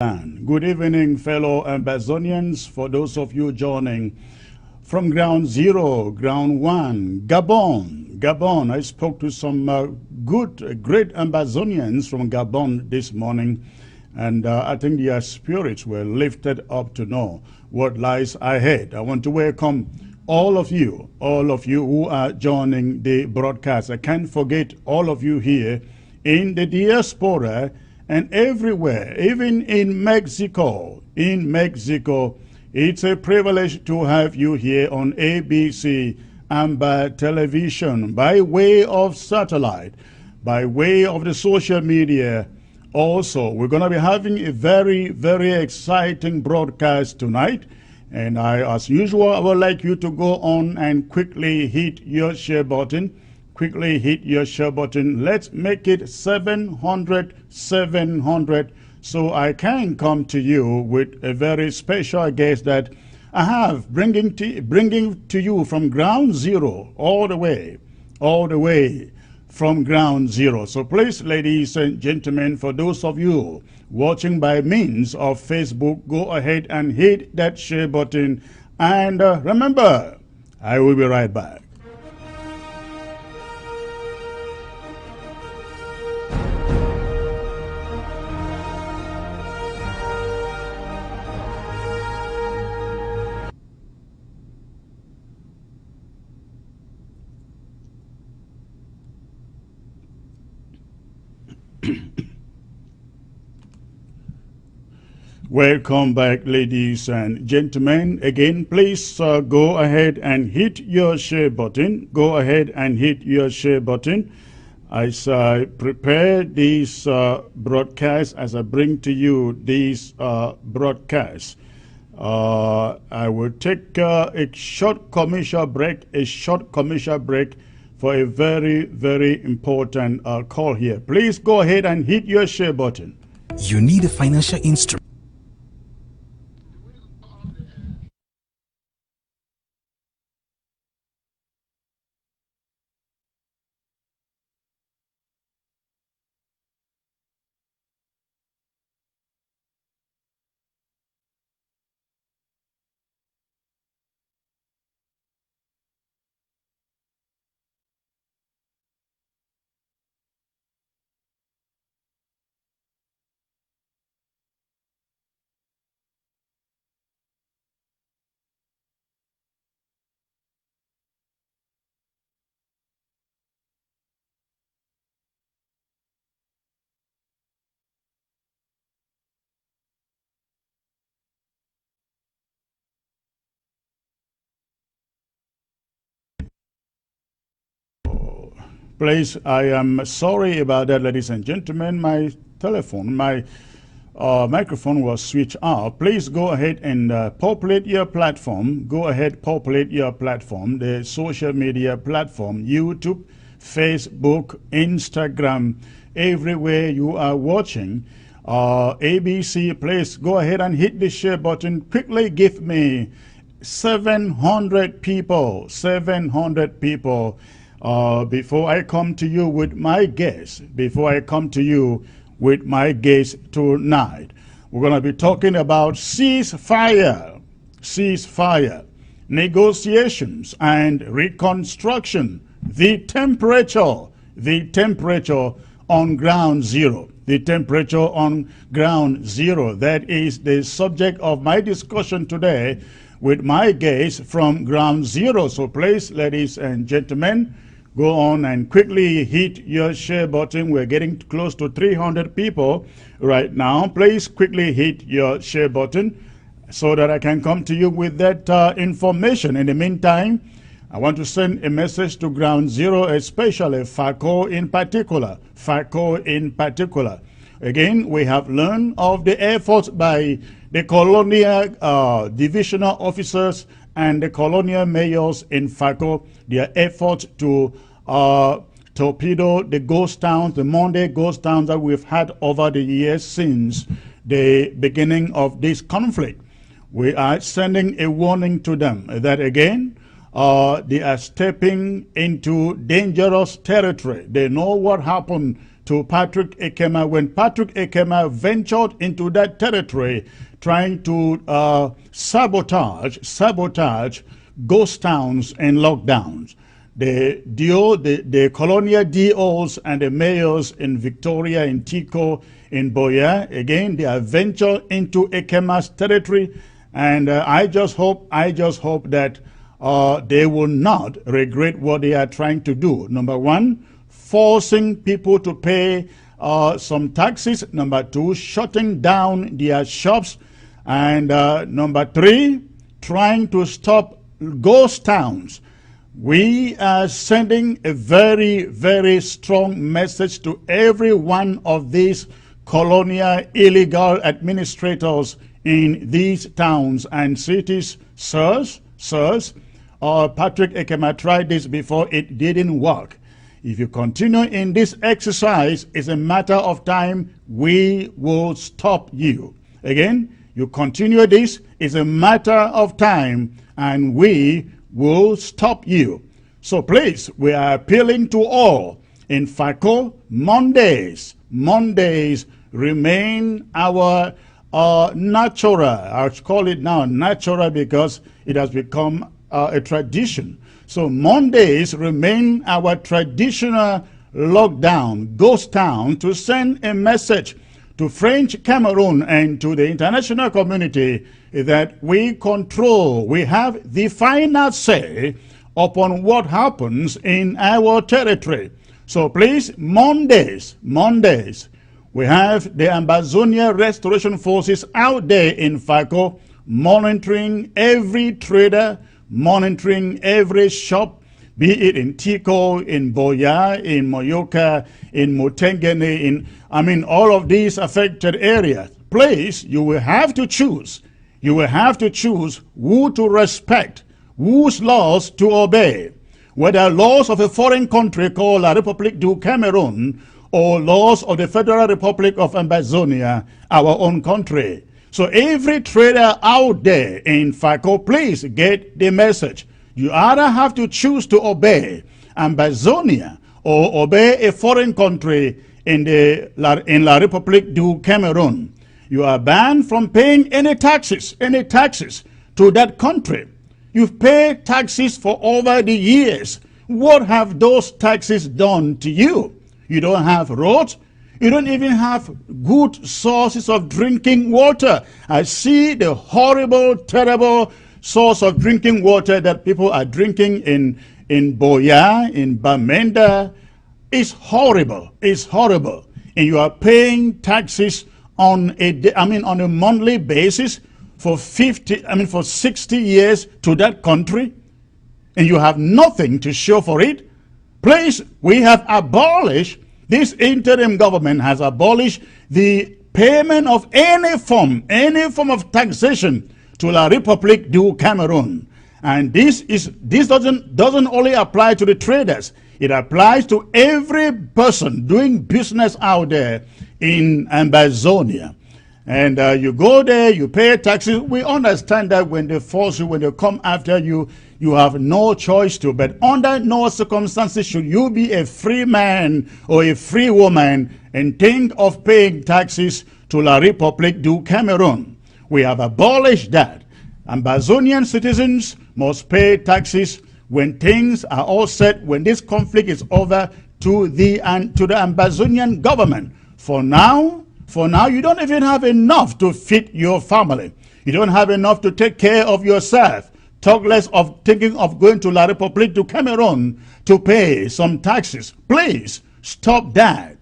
Good evening, fellow Ambazonians. For those of you joining from ground zero, ground one, Gabon. Gabon, I spoke to some great Ambazonians from Gabon this morning, and I think their spirits were lifted up to know what lies ahead. I want to welcome all of you who are joining the broadcast. I can't forget all of you here in the diaspora and everywhere, even in Mexico. In Mexico, it's a privilege to have you here on ABC Amba Television by way of satellite, by way of the social media. Also, we're going to be having a very, very exciting broadcast tonight. And as usual, I would like you to go on and quickly hit your share button. Quickly hit your share button. Let's make it 700 so I can come to you with a very special guest that I have bringing to you from ground zero all the way from ground zero. So please, ladies and gentlemen, for those of you watching by means of Facebook, go ahead and hit that share button. And remember, I will be right back. Welcome back, ladies and gentlemen. Again, please go ahead and hit your share button. Go ahead and hit your share button as I prepare this broadcast, as I bring to you this broadcast. I will take a short commercial break, for a very, very important call here. Please go ahead and hit your share button. You need a financial instrument. Please, I am sorry about that, ladies and gentlemen. My telephone, my microphone was switched off. Please go ahead and populate your platform. Go ahead, populate your platform, the social media platform, YouTube, Facebook, Instagram, everywhere you are watching. ABC, please go ahead and hit the share button. Quickly give me 700 people, before I come to you with my guest, tonight. We're going to be talking about ceasefire, negotiations and reconstruction, the temperature on ground zero. That is the subject of my discussion today with my guest from ground zero. So please, ladies and gentlemen, go on and quickly hit your share button. We're getting close to 300 people right now. Please quickly hit your share button so that I can come to you with that information. In the meantime, I want to send a message to ground zero, especially FACO in particular. Again, we have learned of the efforts by the colonial divisional officers and the colonial mayors in FACO, their effort to torpedo the ghost towns, the Monday ghost towns that we've had over the years since the beginning of this conflict. We are sending a warning to them that again, they are stepping into dangerous territory. They know what happened to Patrick Ekema when Patrick Ekema ventured into that territory trying to sabotage ghost towns and lockdowns. The colonial DOs and the mayors in Victoria, in Tico, in Boya, again, they have ventured into Ekema's territory, and I just hope that they will not regret what they are trying to do. Number one, forcing people to pay some taxes. Number two, shutting down their shops. And number three, trying to stop ghost towns. We are sending a very, very strong message to every one of these colonial illegal administrators in these towns and cities. Sirs, Patrick Ekema tried this before, it didn't work. If you continue in this exercise, it's a matter of time, we will stop you. Again, you continue this, it's a matter of time, and we will stop you. So please, we are appealing to all. In FACO, Mondays remain our natural, I'll call it now natural because it has become a tradition. So Mondays remain our traditional lockdown, ghost town, to send a message to French Cameroon and to the international community that we control, we have the final say upon what happens in our territory. So please, Mondays, we have the Ambazonia Restoration Forces out there in FACO monitoring every trader, monitoring every shop, be it in Tico, in Boya, in Moyoka, in Mutengene, all of these affected areas. Please, you will have to choose. You will have to choose who to respect, whose laws to obey, whether laws of a foreign country called La République du Cameroun or laws of the Federal Republic of Ambazonia, our own country. So every trader out there in FACO, please get the message. You either have to choose to obey Ambazonia or obey a foreign country in La République du Cameroun. You are banned from paying any taxes to that country. You've paid taxes for over the years. What have those taxes done to you? You don't have roads. You don't even have good sources of drinking water. I see the horrible, terrible source of drinking water that people are drinking in Boya, in Bamenda. It's horrible. It's horrible. And you are paying taxes on a monthly basis for 60 years to that country, and you have nothing to show for it. Please, we have abolished, this interim government has abolished the payment of any form of taxation to La République du Cameroun. And this doesn't only apply to the traders, it applies to every person doing business out there in Ambazonia. And you go there, you pay taxes. We understand that when they force you, when they come after you, you have no choice to. But under no circumstances should you be a free man or a free woman and think of paying taxes to La République du Cameroun. We have abolished that. Ambazonian citizens must pay taxes when things are all set, when this conflict is over, to the Ambazonian government. For now, you don't even have enough to feed your family. You don't have enough to take care of yourself. Talk less of thinking of going to La République du Cameroun to pay some taxes. Please stop that.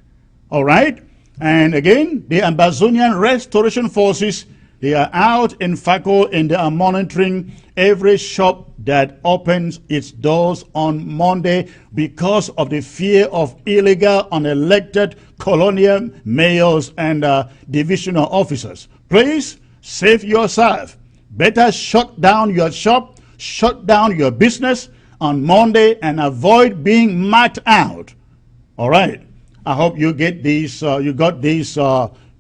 All right? And again, the Ambazonian Restoration Forces, they are out in FACO and they are monitoring every shop that opens its doors on Monday because of the fear of illegal, unelected colonial mayors and divisional officers. Please save yourself. Better shut down your shop, shut down your business on Monday and avoid being marked out. All right. I hope you get these, you got this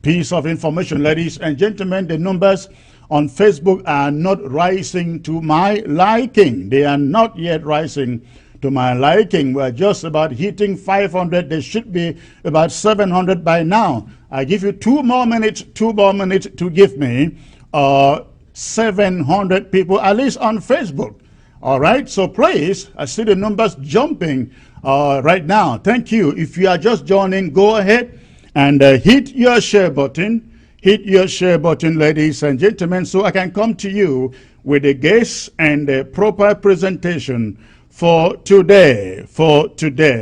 piece of information, ladies and gentlemen. The numbers on Facebook are not rising to my liking. They are not yet rising to to my liking. We're just about hitting 500. There should be about 700 by now. I give you 2 more minutes to give me 700 people, at least on Facebook. All right, so please, I see the numbers jumping right now. Thank you. If you are just joining, go ahead and hit your share button. Hit your share button, ladies and gentlemen, so I can come to you with a guest and a proper presentation for today.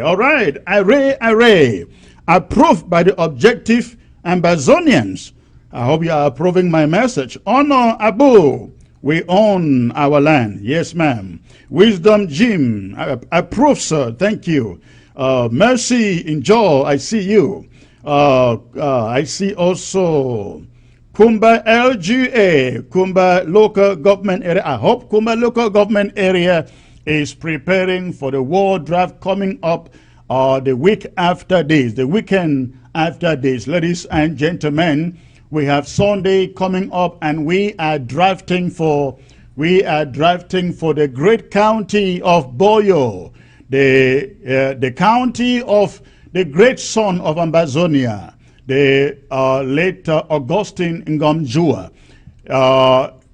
All right, array, approved by the Objective Ambazonians. I hope you are approving my message. Honor Abu, we own our land. Yes, ma'am. Wisdom Jim, approve, sir. Thank you. Mercy Enjoy, I see you. I see also Kumba LGA, Kumba Local Government Area. I hope Kumba Local Government Area is preparing for the war draft coming up the week after this, the weekend after this. Ladies and gentlemen, we have Sunday coming up, and we are drafting for the great county of Boyo, the county of the great son of Ambazonia, the late Augustine Ngomjua.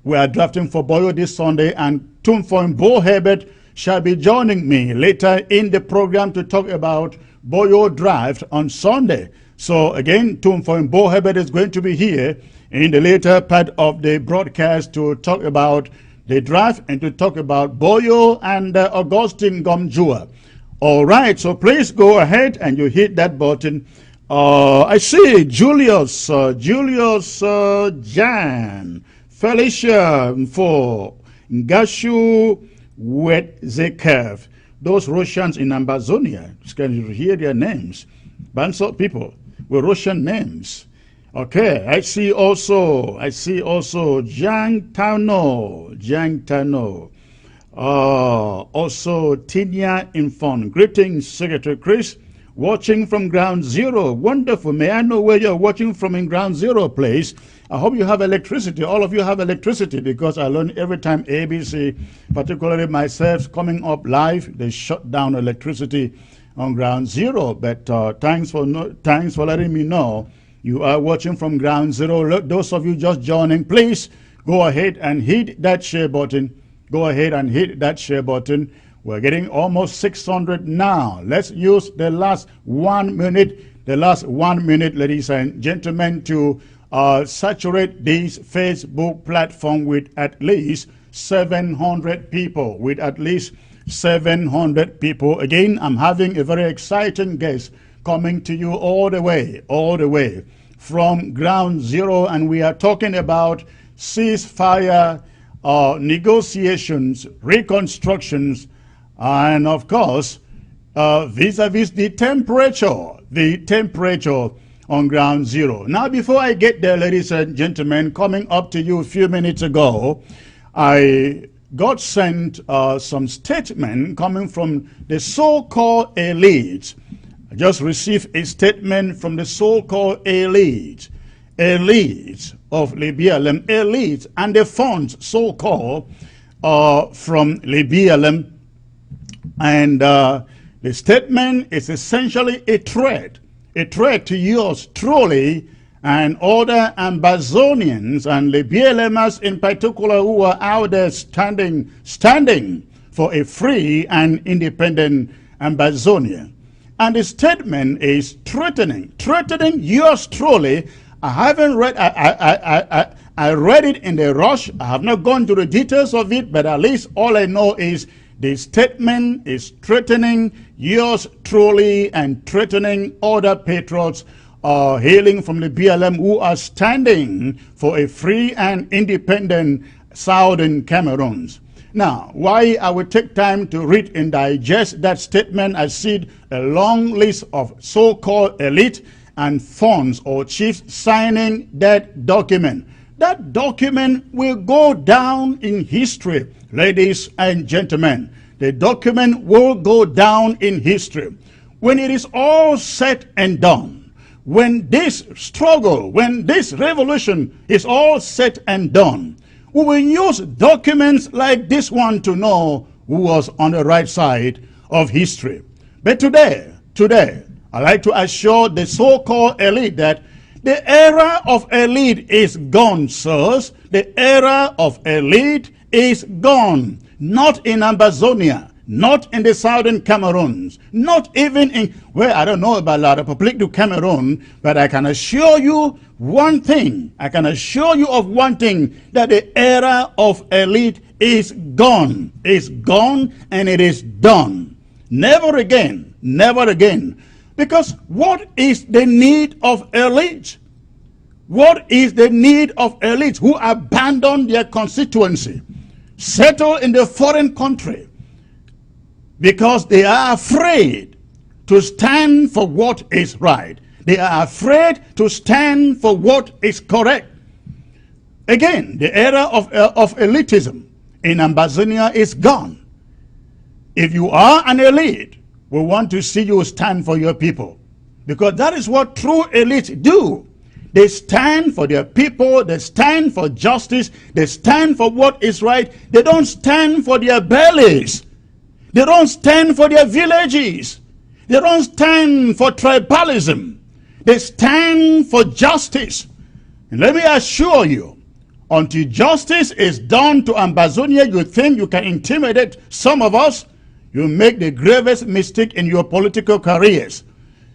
We are drafting for Boyo this Sunday, and Tumfoin Bo Herbert shall be joining me later in the program to talk about Boyo draft on Sunday. So again, Tumfoin Bo Herbert is going to be here in the later part of the broadcast to talk about the draft and to talk about Boyo and Augustine Ngomjua. All right, so please go ahead and you hit that button. I see Julius Jan, Felicia for Ngashu Wetzekev. Those Russians in Ambazonia, can you hear their names? Bunch of people with Russian names. Okay, I see also Jiang Tano. Also Tinia Infon. Greetings, Secretary Chris. Watching from Ground Zero. Wonderful. May I know where you're watching from in Ground Zero, please? I hope you have electricity. All of you have electricity, because I learn every time ABC, particularly myself, coming up live, they shut down electricity on Ground Zero. But thanks for letting me know you are watching from Ground Zero. Those of you just joining, please go ahead and hit that share button. Go ahead and hit that share button. We're getting almost 600 now. Let's use the last 1 minute, ladies and gentlemen, to saturate this Facebook platform with at least 700 people. Again, I'm having a very exciting guest coming to you all the way from Ground Zero, and we are talking about ceasefire, negotiations, reconstructions, and of course, vis-a-vis the temperature on Ground Zero. Now, before I get there, ladies and gentlemen, coming up to you a few minutes ago, I got sent some statement coming from the so-called elites. I just received a statement from the so-called elites of Libya, elites and the funds so-called from Libya. And the statement is essentially a threat to yours truly and other Ambazonians and Libyalemas in particular who are out there standing for a free and independent Ambazonia. And the statement is threatening yours truly. I haven't read, I read it in the rush. I have not gone to the details of it, but at least all I know is the statement is threatening yours truly and threatening other patriots hailing from the BLM who are standing for a free and independent Southern Cameroons. Now, why I will take time to read and digest that statement, I see a long list of so-called elite and funds or chiefs signing that document. That document will go down in history, ladies and gentlemen. The document will go down in history. When it is all said and done, when this struggle, when this revolution is all said and done, we will use documents like this one to know who was on the right side of history. But today, I'd like to assure the so-called elite that the era of elite is gone, sirs. The era of elite is gone. Not in Ambazonia, not in the southern Cameroons, not even in, well, I don't know about La République du Cameroon, but I can assure you one thing. I can assure you of one thing, that the era of elite is gone. It's gone and it is done. Never again, never again. Because what is the need of elites? What is the need of elites who abandon their constituency, settle in the foreign country, because they are afraid to stand for what is right? They are afraid to stand for what is correct. Again, the era of elitism in Ambazonia is gone. If you are an elite, we want to see you stand for your people, because that is what true elites do. They stand for their people, they stand for justice, they stand for what is right. They don't stand for their bellies. They don't stand for their villages. They don't stand for tribalism. They stand for justice. And let me assure you, until justice is done to Ambazonia, you think you can intimidate some of us, you make the gravest mistake in your political careers.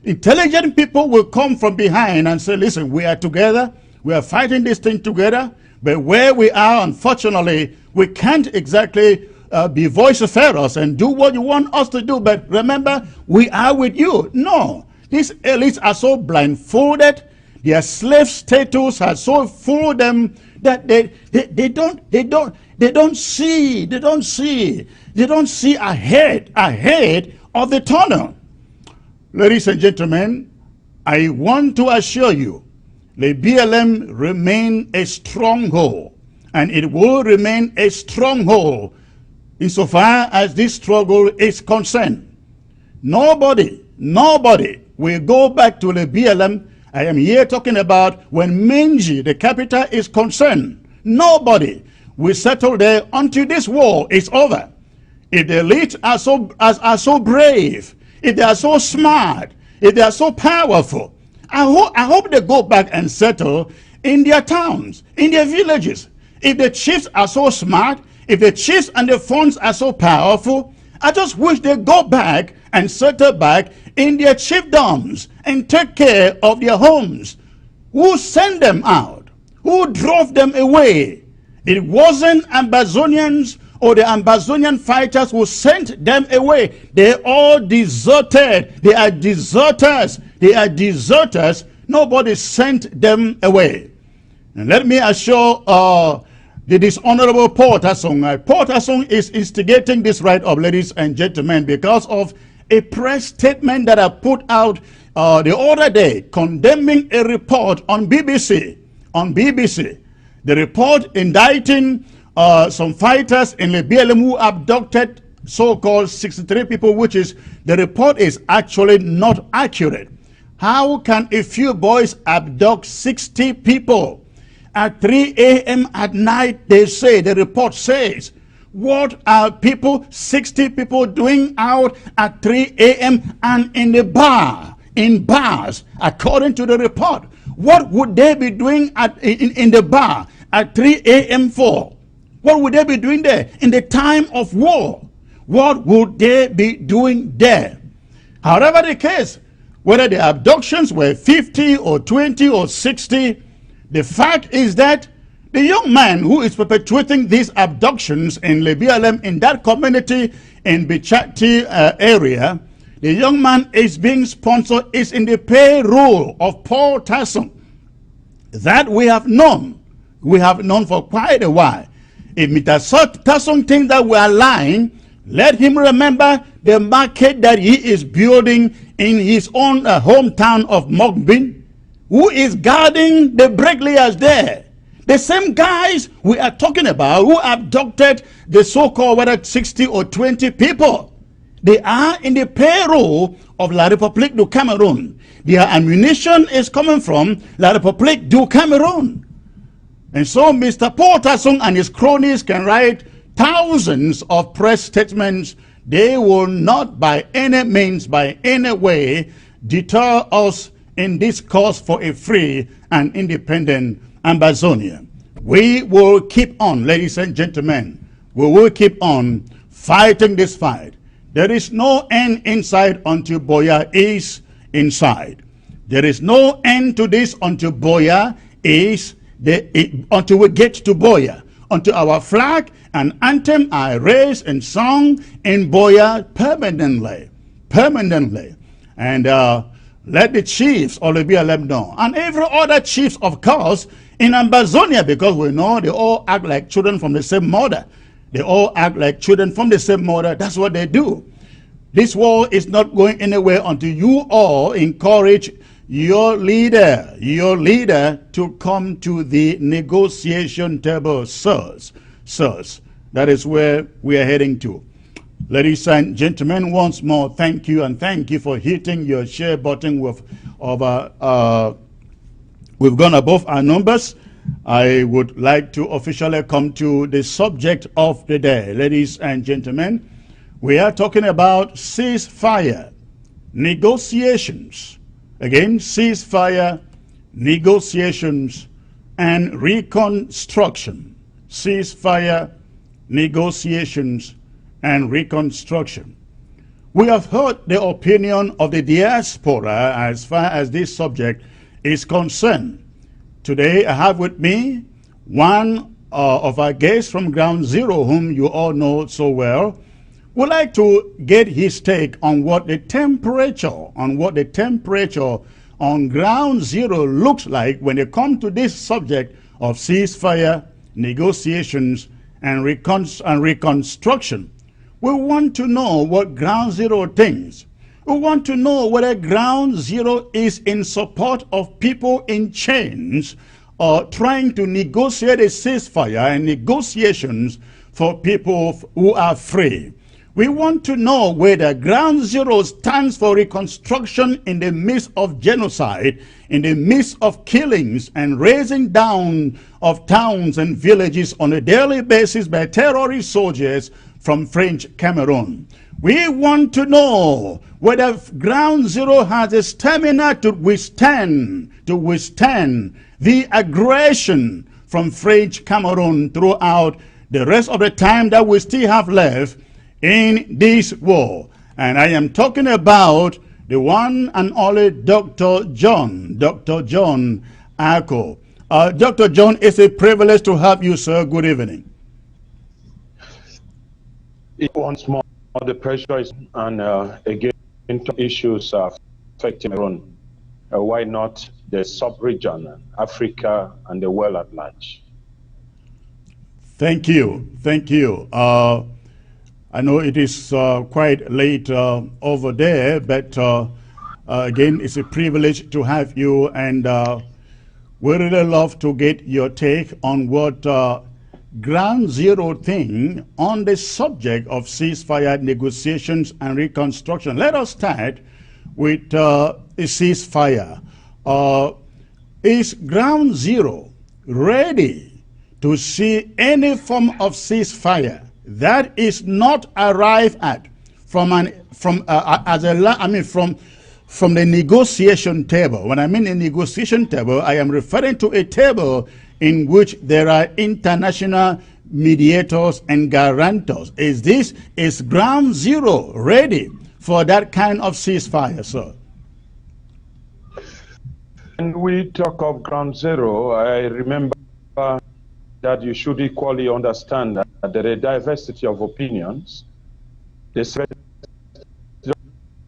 Intelligent people will come from behind and say, listen, we are together, we are fighting this thing together, but where we are, unfortunately, we can't exactly be vociferous and do what you want us to do, but remember, we are with you. No, these elites are so blindfolded, their slave status has so fooled them that they don't see ahead of the tunnel. Ladies and gentlemen, I want to assure you, the BLM remain a stronghold, and it will remain a stronghold insofar as this struggle is concerned. Nobody will go back to the BLM. I am here talking about when Minji, the capital, is concerned. Nobody will settle there until this war is over. If the elites are so brave, if they are so smart, if they are so powerful, I hope they go back and settle in their towns, in their villages. If the chiefs are so smart, if the chiefs and the funds are so powerful, I just wish they go back and settle back in their chiefdoms and take care of their homes. Who sent them out? Who drove them away? It wasn't Ambazonians or the Ambazonian fighters who sent them away. They all deserted. They are deserters. They are deserters. Nobody sent them away. And let me assure the dishonorable Paul Tasong. Paul Tasong is instigating this right up, ladies and gentlemen, because of a press statement that I put out the other day condemning a report on BBC. The report indicting some fighters in the BLM who abducted so-called 63 people, which is, the report is actually not accurate. How can a few boys abduct 60 people at 3 a.m. at night? They say, the report says. What are 60 people doing out at 3 a.m. and in bars, according to the report? What would they be doing in the bar at 3 a.m. for? What would they be doing there in the time of war? What would they be doing there? However the case, whether the abductions were 50 or 20 or 60, the fact is that the young man who is perpetuating these abductions in the BLM in that community in Bichati area, the young man is being sponsored, is in the payroll of Paul Tasong. That we have known. We have known for quite a while. If Mr. Tasong thinks that we are lying, let him remember the market that he is building in his own hometown of Mogbin. Who is guarding the bricklayers there? The same guys we are talking about who abducted the so-called whether 60 or 20 people. They are in the payroll of La République du Cameroon. Their ammunition is coming from La République du Cameroon. And so Mr. Paul Tasong and his cronies can write thousands of press statements They will not by any means, by any way, deter us in this cause for a free and independent Ambazonia. We will keep on, ladies and gentlemen. We will keep on fighting this fight. There is no end in sight until Buea is inside. There is no end to this until Buea is until we get to Buea, until our flag and anthem are raised and sung in Buea permanently. And let the chiefs, Olubia, let them know, and every other chiefs, of course, in Ambazonia, because we know they all act like children from the same mother. They all act like children from the same mother. That's what they do. This war is not going anywhere until you all encourage your leader to come to the negotiation table, sirs. That is where we are heading to. Ladies and gentlemen, once more, thank you, and thank you for hitting your share button. We've gone above our numbers. I would like to officially come to the subject of the day. Ladies and gentlemen, we are talking about ceasefire, negotiations. Again, ceasefire, negotiations, and reconstruction. Ceasefire, negotiations, and reconstruction. We have heard the opinion of the diaspora as far as this subject is concerned. Today I have with me one of our guests from Ground Zero, whom you all know so well. We'd like to get his take on what the temperature on Ground Zero looks like when it comes to this subject of ceasefire, negotiations, and reconstruction. We want to know what Ground Zero thinks. We want to know whether Ground Zero is in support of people in chains or trying to negotiate a ceasefire and negotiations for people who are free. We want to know whether Ground Zero stands for reconstruction in the midst of genocide, in the midst of killings and raising down of towns and villages on a daily basis by terrorist soldiers from French Cameroon. We want to know whether Ground Zero has the stamina to withstand the aggression from French Cameroon throughout the rest of the time that we still have left in this war. And I am talking about the one and only Dr. John Ako. Dr. John, it's a privilege to have you, sir. Good evening. Once more, the pressure is on again issues affecting Cameroon. Why not the sub-region, Africa, and the world at large? Thank you. I know it is quite late over there, but again, it's a privilege to have you, and we really love to get your take on what Ground Zero think on the subject of ceasefire, negotiations, and reconstruction. Let us start with a ceasefire. Is Ground Zero ready to see any form of ceasefire that is not arrived at from the negotiation table? When I mean a negotiation table, I am referring to a table in which there are international mediators and guarantors. Is Ground Zero ready for that kind of ceasefire, sir? When we talk of Ground Zero, I remember that you should equally understand that there is diversity of opinions. There's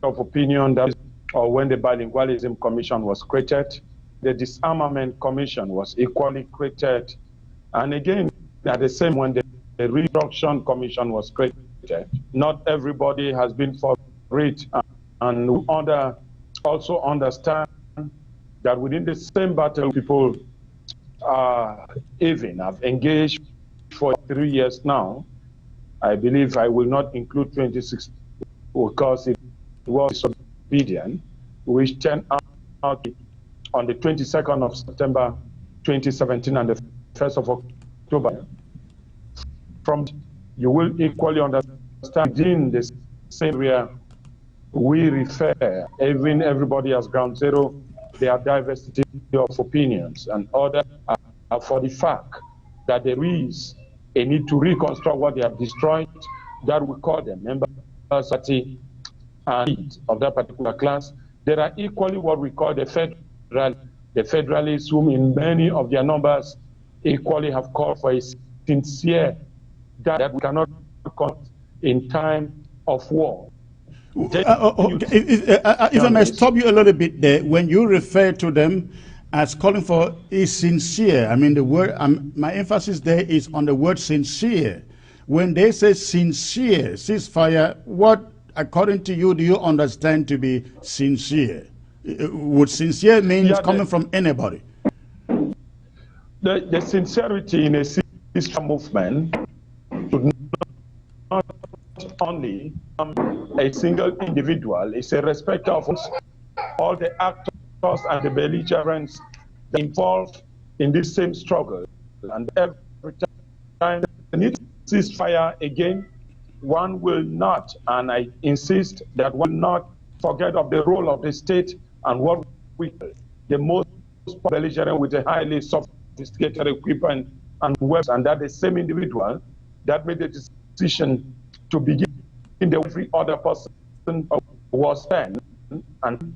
of opinion that or when the Bilingualism Commission was created, the Disarmament Commission was equally created. And again, at the same when the Reconstruction Commission was created, not everybody has been for it. And we also understand that within the same battle, people even have engaged for 3 years now. I believe I will not include 2016 because it was disobedient, which turned out on the 22nd of September 2017 and the 1st of October. From you will equally understand within the same area we refer, even everybody as ground zero, there are diversity of opinions, and others are for the fact that there is a need to reconstruct what they have destroyed, that we call them members party and of that particular class. There are equally what we call the federalists, whom in many of their numbers equally have called for a sincere that we cannot cut in time of war. If I may stop you a little bit there, when you refer to them as calling for is sincere, I mean the word, my emphasis there is on the word sincere. When they say sincere ceasefire, what, according to you, do you understand to be sincere? Would sincere mean coming from anybody? The sincerity in a ceasefire movement should not only a single individual, it's a respect of all the actors and the belligerents involved in this same struggle. And every time the need to ceasefire again, one will not, and I insist that one will not forget of the role of the state and what we the most belligerent with a highly sophisticated equipment and weapons, and that the same individual that made the decision to begin in the every other person was spent. And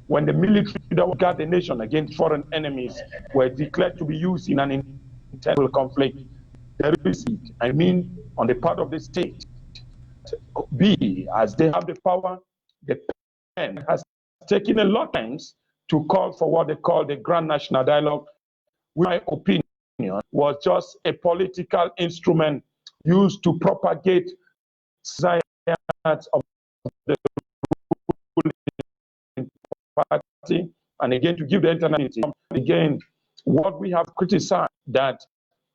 when the military that would guard the nation against foreign enemies were declared to be used in an internal conflict, there is, I mean, on the part of the state, be as they have the power, the pen has taken a lot of times to call for what they call the Grand National Dialogue, which, in my opinion, was just a political instrument used to propagate science of the ruling party, and again to give the international community again what we have criticized, that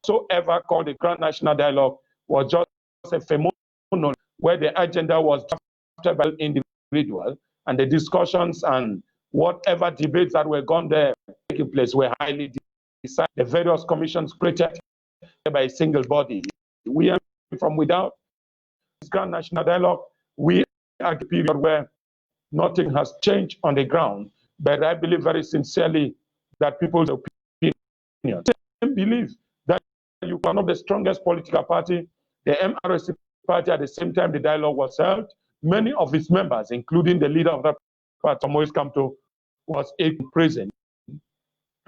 so ever called the Grand National Dialogue was just a phenomenon where the agenda was drafted by individual, and the discussions and whatever debates that were gone there taking place were highly decided. The various commissions created by a single body. We are from without this Grand National Dialogue. We are a period where nothing has changed on the ground, but I believe very sincerely that people's opinion believe that you are not the strongest political party. The MRC party, at the same time the dialogue was held, many of its members, including the leader of that party, Moise Kamto, was in prison.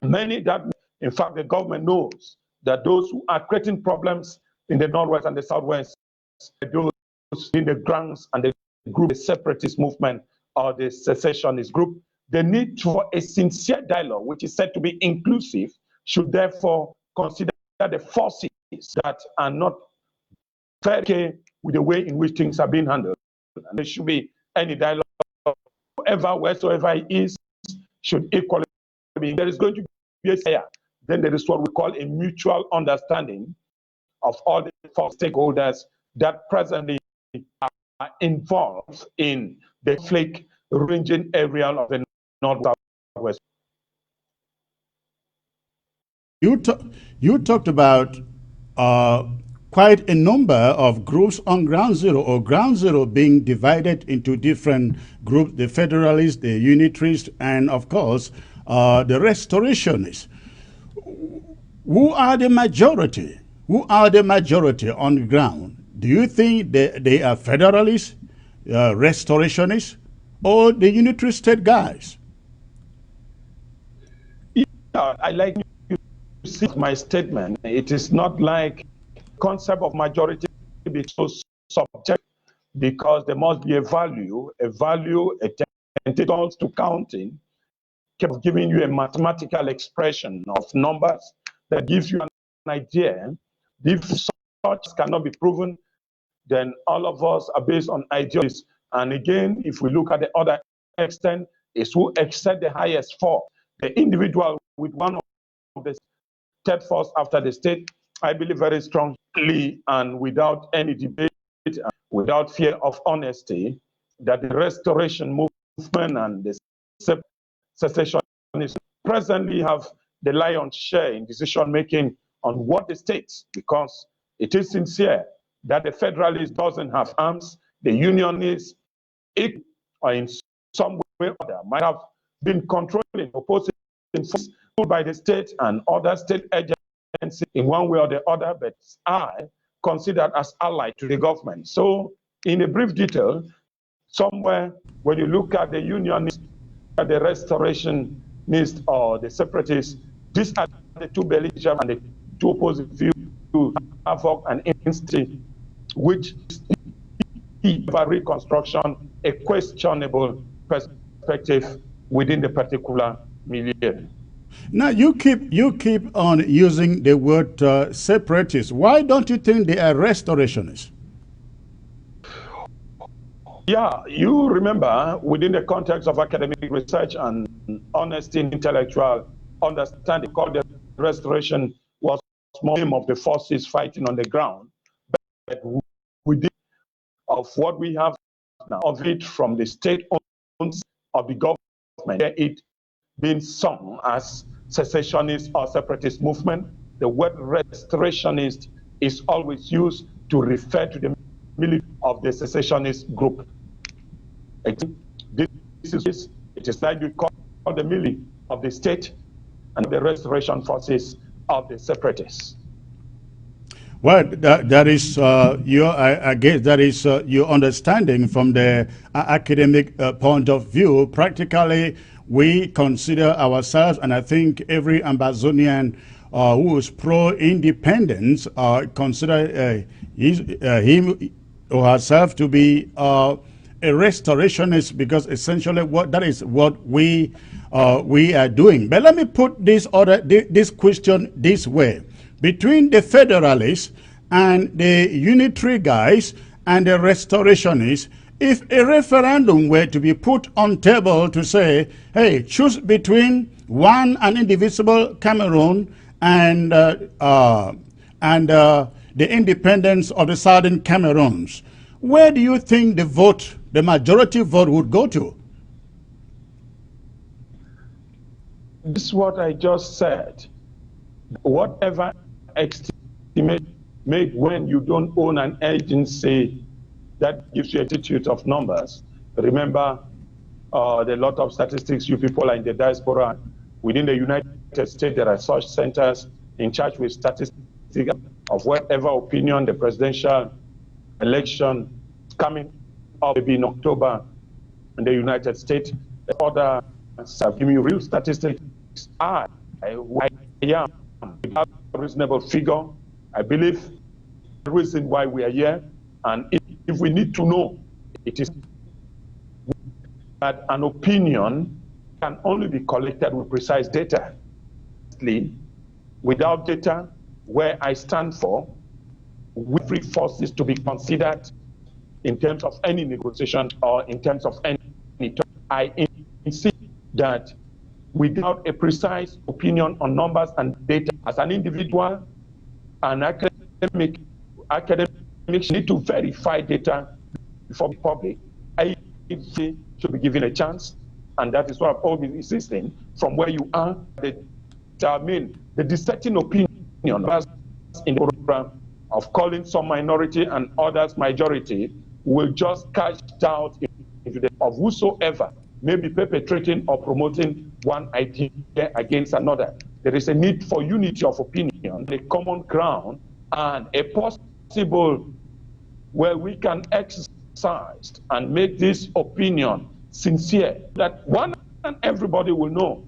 Many that, in fact, the government knows that those who are creating problems in the Northwest and the Southwest, those in the grounds and the group, the separatist movement or the secessionist group, the need for a sincere dialogue, which is said to be inclusive, should therefore consider the forces that are not fair with the way in which things are being handled. And there should be any dialogue, whoever, wheresoever it is, should equally be. There is going to be a fair. Then there is what we call a mutual understanding of all the four stakeholders that presently are involved in the conflict ranging area of the Northwest. You talked about quite a number of groups on Ground Zero, or Ground Zero being divided into different groups, the Federalists, the Unitarists, and of course, the Restorationists. Who are the majority? Who are the majority on the ground? Do you think they are Federalists, Restorationists, or the Unitary State guys? Yeah, I like you to see my statement. It is not like concept of majority be so subject, because there must be a value to counting, kept giving you a mathematical expression of numbers that gives you an idea. If such cannot be proven, then all of us are based on ideas. And again, if we look at the other extent, is who accept the highest for the individual with one of the third force after the state. I believe very strongly and without any debate, without fear of honesty, that the restoration movement and the secessionists presently have the lion's share in decision making on what the states, because it is sincere that the Federalist doesn't have arms, the Unionists or in some way or other might have been controlling opposing forces by the state and other state agencies in one way or the other, but I considered as allied to the government. So in a brief detail, somewhere when you look at the unionists, the restorationists or the separatists, these are the two belligerents and the two opposing views to havoc and instinct, which is a reconstruction, a questionable perspective within the particular milieu. Now you keep on using the word separatists. Why don't you think they are restorationists? Yeah, you remember within the context of academic research and honesty in intellectual understanding, called the restoration was more aim of the forces fighting on the ground, but within of what we have now of it from the state of the government, it being sung as secessionist or separatist movement. The word restorationist is always used to refer to the military of the secessionist group. It is like you call the military of the state and the restoration forces of the separatists. Well, that is I guess that is your understanding from the academic point of view. Practically, we consider ourselves, and I think every Ambazonian who is pro-independence consider him or herself to be a restorationist, because essentially that is what we are doing. But let me put this question this way: between the federalists and the unitary guys and the restorationists, if a referendum were to be put on table to say, hey, choose between an indivisible Cameroon and the independence of the southern Cameroons, where do you think the majority vote would go to? This is what I just said. Whatever estimate made when you don't own an agency that gives you a multitude of numbers. Remember, the lot of statistics you people are in the diaspora. Within the United States, there are such centers in charge with statistics of whatever opinion the presidential election coming up maybe in October in the United States. The others have given you real statistics. I am without a reasonable figure. I believe the reason why we are here, and if we need to know, it is that an opinion can only be collected with precise data. Without data, where I stand for, every force is to be considered in terms of any negotiation or in terms of any talk. I insist that without a precise opinion on numbers and data, as an individual, an academic need to verify data before the public. I should be given a chance, and that is why I've always been insisting from where you are. The dissenting opinion in the program of calling some minority and others majority will just cast doubt into the of whosoever may be perpetrating or promoting one idea against another. There is a need for unity of opinion, a common ground, and a possible where we can exercise and make this opinion sincere, that one and everybody will know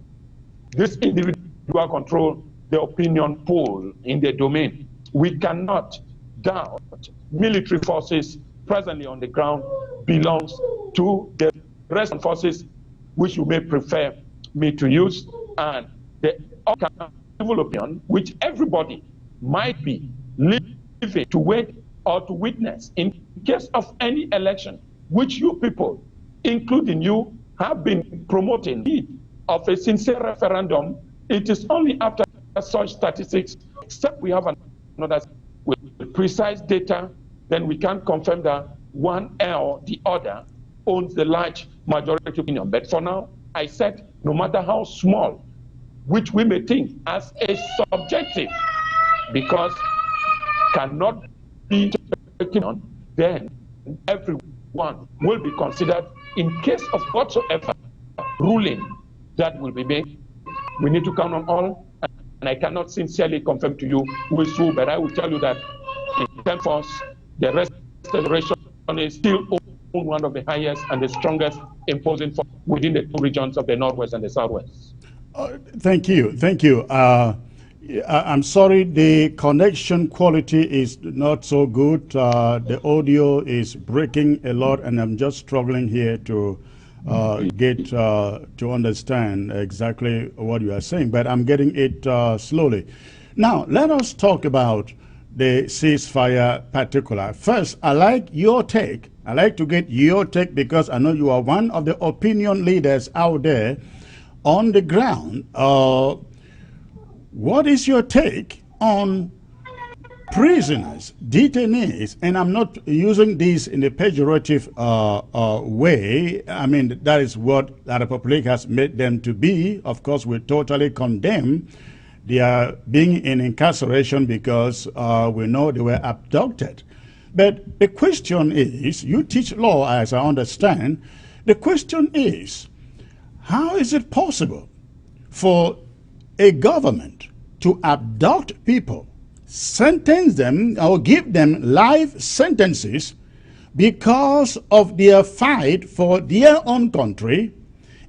this individual control the opinion pool in the domain. We cannot doubt military forces presently on the ground belongs to the rest of forces, which you may prefer me to use, and the civil opinion, which everybody might be living to wait or to witness in case of any election, which you people, including you, have been promoting of a sincere referendum. It is only after such statistics, except we have another with precise data, then we can confirm that one or the other owns the large majority opinion. But for now, I said, no matter how small, which we may think as a subjective, because cannot be taken on, then everyone one will be considered in case of whatsoever ruling that will be made. We need to count on all, and I cannot sincerely confirm to you who is who, but I will tell you that in terms of the restoration is still one of the highest and the strongest imposing force within the two regions of the Northwest and the Southwest. Thank you. Thank you. I'm sorry, the connection quality is not so good. The audio is breaking a lot, and I'm just struggling here to get to understand exactly what you are saying, but I'm getting it slowly. Now, let us talk about the ceasefire particular. First, I like your take. I like to get your take because I know you are one of the opinion leaders out there on the ground. What is your take on prisoners, detainees? And I'm not using this in a pejorative way. I mean, that is what the Republic has made them to be. Of course, we totally condemn their being in incarceration because we know they were abducted. But the question is, you teach law as I understand, the question is, how is it possible for a government to abduct people, sentence them or give them life sentences because of their fight for their own country,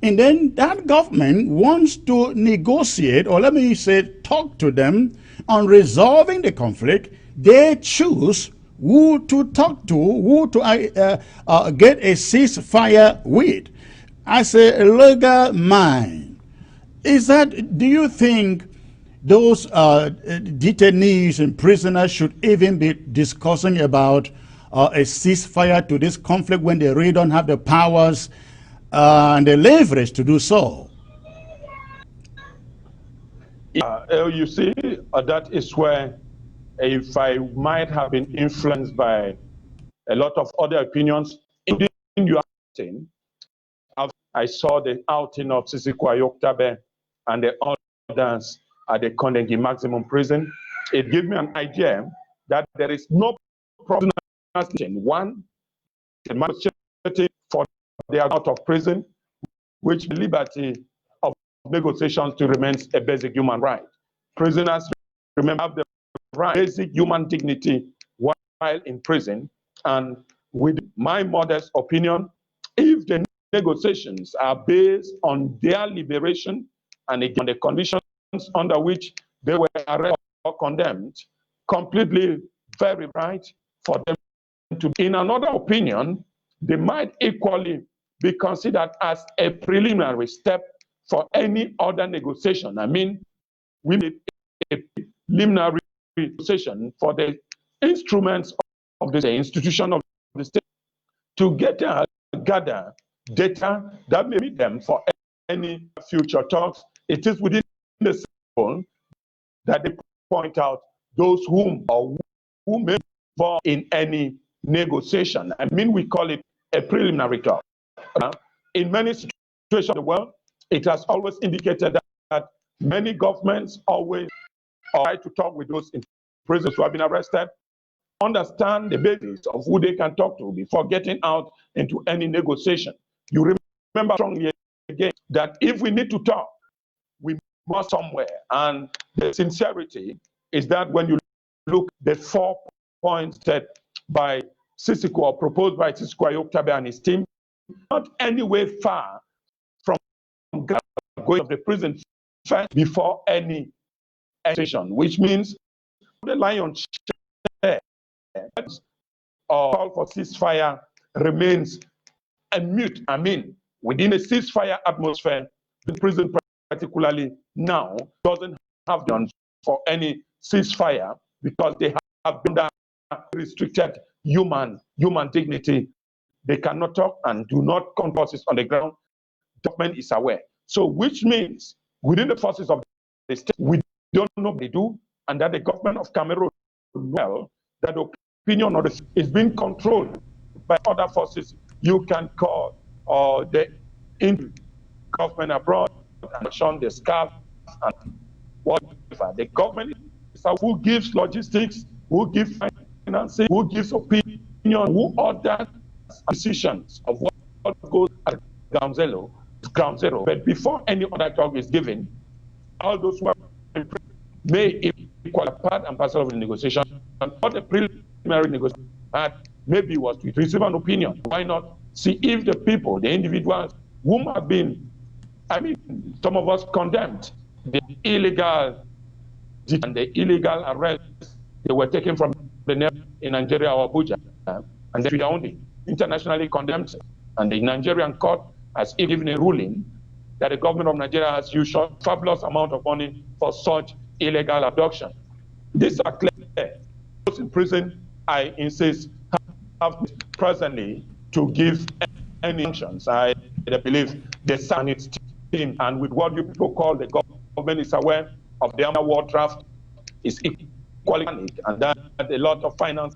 and then that government wants to negotiate, or let me say talk to them on resolving the conflict? They choose who to talk to, who to get a ceasefire with. As a legal mind, do you think those detainees and prisoners should even be discussing about a ceasefire to this conflict when they really don't have the powers and the leverage to do so? You see, that is where, if I might have been influenced by a lot of other opinions, including your outing, I saw the outing of Sisi Kwayo Oktabe and the others at the Kondengi Maximum Prison. It gave me an idea that there is no problem. One, the majority for they are out of prison, which the liberty of negotiations to remain a basic human right. Prisoners, remember, have the right, basic human dignity while in prison. And with my modest opinion, if the negotiations are based on their liberation and on the conditions under which they were arrested or condemned, completely very right for them to be. In another opinion, they might equally be considered as a preliminary step for any other negotiation. I mean, we need a preliminary negotiation for the instruments of the institution of the state to gather data that may meet them for any future talks. It is within the system that they point out those whom or who may be involved in any negotiation. I mean, we call it a preliminary talk. In many situations of the world, it has always indicated that many governments always try to talk with those in prisoners who have been arrested, understand the basis of who they can talk to before getting out into any negotiation. You remember strongly again that if we need to talk, we must somewhere. And the sincerity is that when you look at the 4 points set by Sisi or proposed by Sisi Kwayo Oktabe and his team, not anywhere far from going of the prison first before any session, which means the lion's share or call for ceasefire remains a mute. I mean, within a ceasefire atmosphere, the prison, particularly now, doesn't have done for any ceasefire because they have been restricted human dignity. They cannot talk and do not count forces on the ground. The government is aware. So, which means within the forces of the state, we don't know what they do, and that the government of Cameroon, well, that the opinion of the is being controlled by other forces you can call or the government abroad and shun the scarf and whatever. The government is who gives logistics, who gives financing, who gives opinion, who orders decisions of what goes at ground zero. But before any other talk is given, all those who are may equal part and parcel of the negotiation. What the preliminary negotiation had maybe was to receive an opinion. Why not see if the people, the individuals whom have been, some of us condemned the illegal and the illegal arrests they were taken from the in Nigeria or Abuja, and they are only internationally condemned. And the Nigerian court has given a ruling that the government of Nigeria has used a fabulous amount of money for such illegal abduction. These are clear. Those in prison, I insist, have presently to give any sanctions. I believe the Senate team, and with what you people call the government is aware of the war draft, is equally panic, and that a lot of finance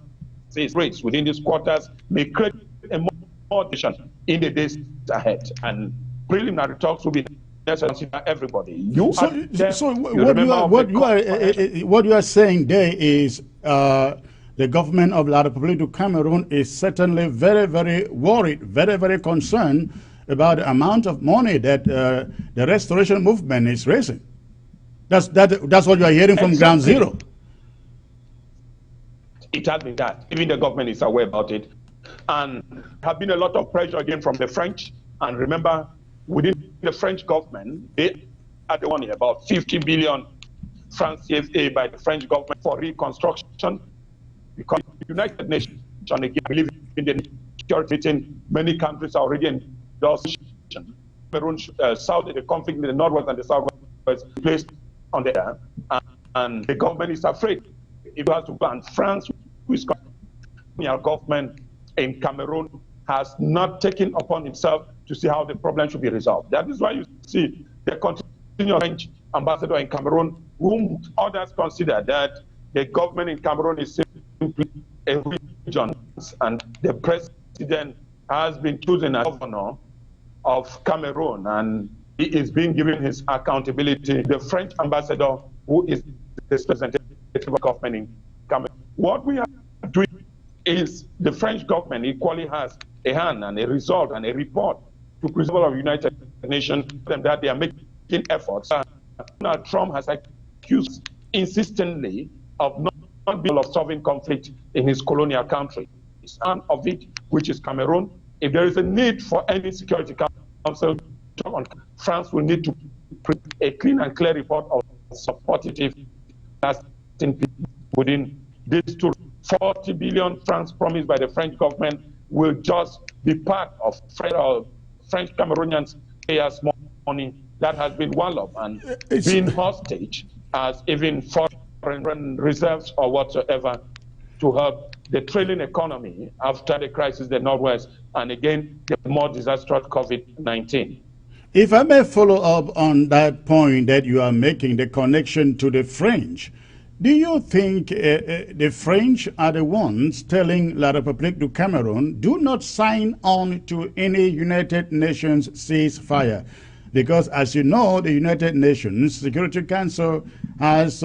rates within these quarters may create a more tension in the days ahead. And preliminary talks will be necessary for everybody. What you are saying there is the government of La République du Cameroon is certainly very, very worried, very, very concerned about the amount of money that the restoration movement is raising. That's what you are hearing from ground zero. It has been that. Even the government is aware about it. And have been a lot of pressure again from the French. And remember, within the French government, they had the money, about 50 billion francs CFA by the French government for reconstruction. Because the United Nations, again, believe in the security meeting, many countries are already endorsed. Cameroon, south, the conflict in the northwest and the southwest was placed on there. And the government is afraid it has to ban. France, who is government in Cameroon, has not taken upon himself to see how the problem should be resolved. That is why you see the continuous French ambassador in Cameroon, whom others consider that the government in Cameroon is simply a region, and the president has been chosen as governor of Cameroon, and he is being given his accountability. The French ambassador, who is the representative of government in Cameroon. What we are doing is the French government equally has a hand and a result and a report to principle of United Nations that they are making efforts. Donald Trump has accused insistently of not being able to solving conflict in his colonial country. And of it, which is Cameroon, if there is a need for any Security Council, France will need to print a clean and clear report of supportive within these 40 billion francs promised by the French government will just be part of French Cameroonians payers money that has been walloped and been hostage as even foreign reserves or whatsoever to help the trailing economy after the crisis in the Northwest and again the more disastrous COVID-19. If I may follow up on that point that you are making, the connection to the French, do you think the French are the ones telling La République du Cameroon, do not sign on to any United Nations ceasefire? Because as you know, the United Nations Security Council has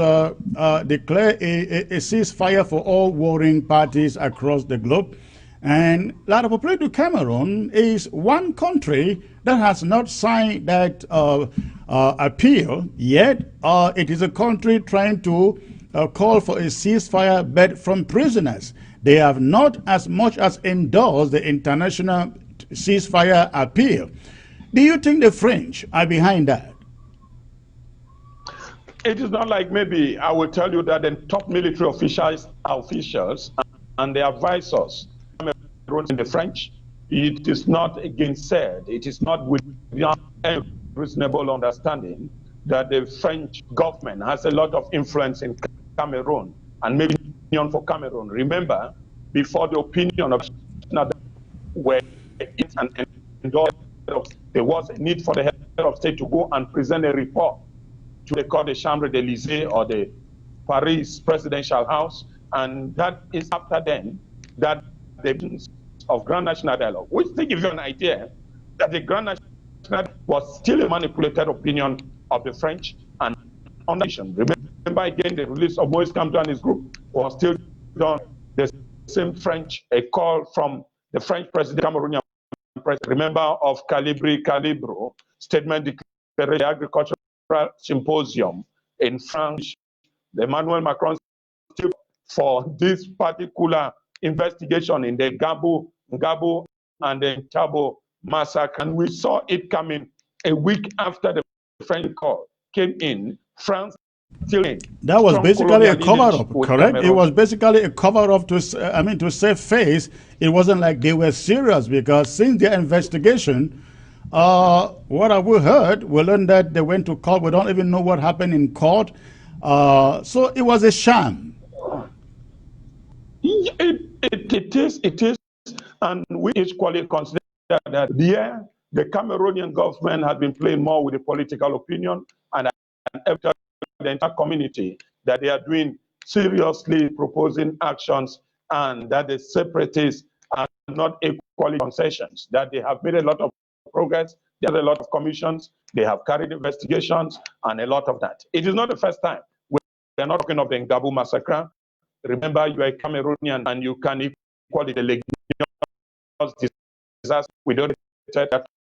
declared a ceasefire for all warring parties across the globe. And La République du Cameroon is one country that has not signed that appeal, yet it is a country trying to call for a ceasefire, but from prisoners. They have not as much as endorsed the international ceasefire appeal. Do you think the French are behind that? It is not like maybe I will tell you that the top military officials and the advisors in the French, it is not against said, it is not without any reasonable understanding that the French government has a lot of influence in Cameroon and maybe opinion for Cameroon. Remember, before the opinion of where and endorsed, there was a need for the head of state to go and present a report to the Cour des Chambres d'Élysée or the Paris presidential house, and that is after then that the of Grand National Dialogue, which they give you an idea that the Grand National Dialogue was still a manipulated opinion of the French and on the nation. Remember again, the release of Moise Kamto and his group was still done. The same French, a call from the French president, Cameroonian president, remember of Calibro statement declared the agricultural symposium in France, Emmanuel Macron for this particular investigation in the Ngabo and the Tabo massacre. And we saw it coming a week after the French call came in. France still in. That was basically a cover-up, correct? Cameroon. It was basically a cover-up to save face. It wasn't like they were serious, because since their investigation, what have we heard? We learned that they went to court. We don't even know what happened in court. So it was a sham. It is, and we equally consider that the Cameroonian government has been playing more with the political opinion, and the entire community that they are doing seriously proposing actions, and that the separatists are not equally concessions, that they have made a lot of progress, there are a lot of commissions, they have carried investigations, and a lot of that. It is not the first time. We are not talking of the Ngabo massacre. Remember, you are a Cameroonian, and you can equal the Legionnaires disaster. We don't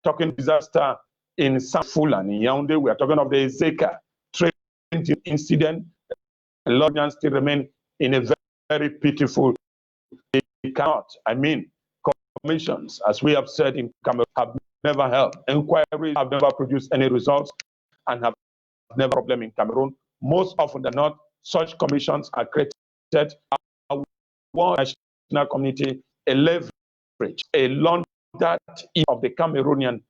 talking disaster in Sanfula, in Yaoundé. We are talking of the Ezeka train incident. A lot of still remain in a very, very pitiful. They cannot. Commissions, as we have said in Cameroon, have never helped. Inquiries have never produced any results, and have never problem in Cameroon. Most often than not, such commissions are created. One national community, a leverage, a launch that of the Cameroonian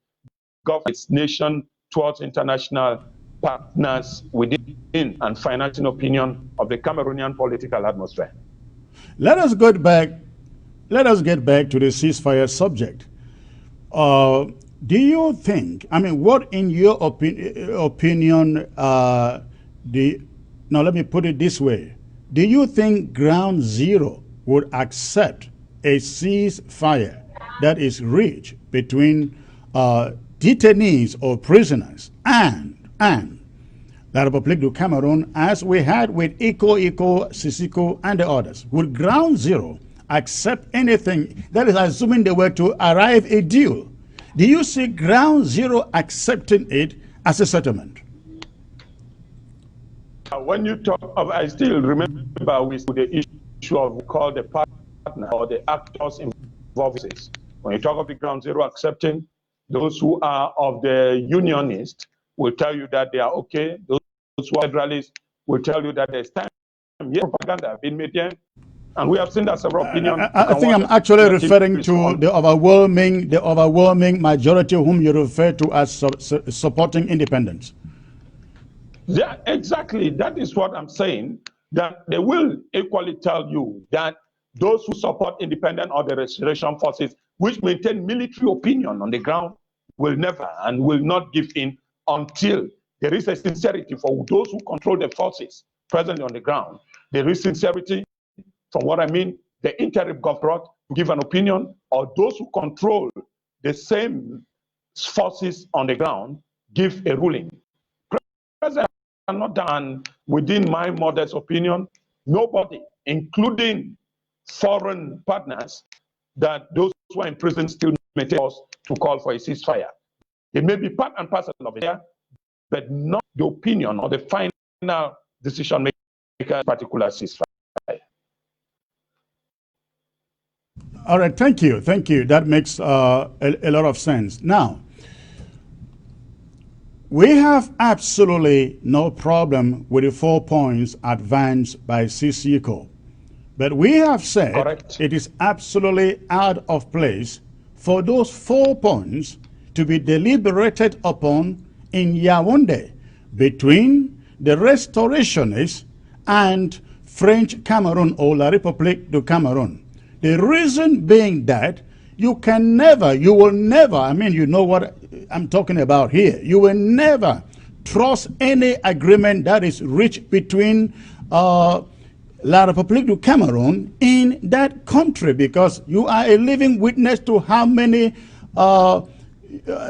government's nation towards international partners within and financing opinion of the Cameroonian political atmosphere. Let us get back to the ceasefire subject. Do you think, what in your opinion, now let me put it this way. Do you think Ground Zero would accept a ceasefire that is reached between detainees or prisoners and La République du Cameroon, as we had with Iko, Sisiko, and the others? Would Ground Zero accept anything? That is assuming they were to arrive a deal. Do you see Ground Zero accepting it as a settlement? When you talk of, I still remember with the issue of called the partner or the actors involved. When you talk of the Ground Zero accepting, those who are of the unionists will tell you that they are okay. Those who are federalists will tell you that there's time. Propaganda been made here, and we have seen that several opinions. I think I'm actually referring to the overwhelming majority whom you refer to as supporting independence. Yeah, exactly. That is what I'm saying, that they will equally tell you that those who support independent or the restoration forces, which maintain military opinion on the ground, will never and will not give in until there is a sincerity for those who control the forces present on the ground. There is sincerity, from what I mean, the interim government to give an opinion, or those who control the same forces on the ground give a ruling. President not done, within my modest opinion, nobody, including foreign partners, that those who are in prison still maintain us to call for a ceasefire. It may be part and parcel of it, but not the opinion or the final decision maker particular ceasefire. All right, thank you. That makes a lot of sense. Now, we have absolutely no problem with the 4 points advanced by Sisiko. But we have said Correct. It is absolutely out of place for those 4 points to be deliberated upon in Yaoundé between the restorationists and French Cameroon or La République du Cameroun. The reason being that you will never, you know what I'm talking about here. You will never trust any agreement that is reached between La République du Cameroon in that country, because you are a living witness to how many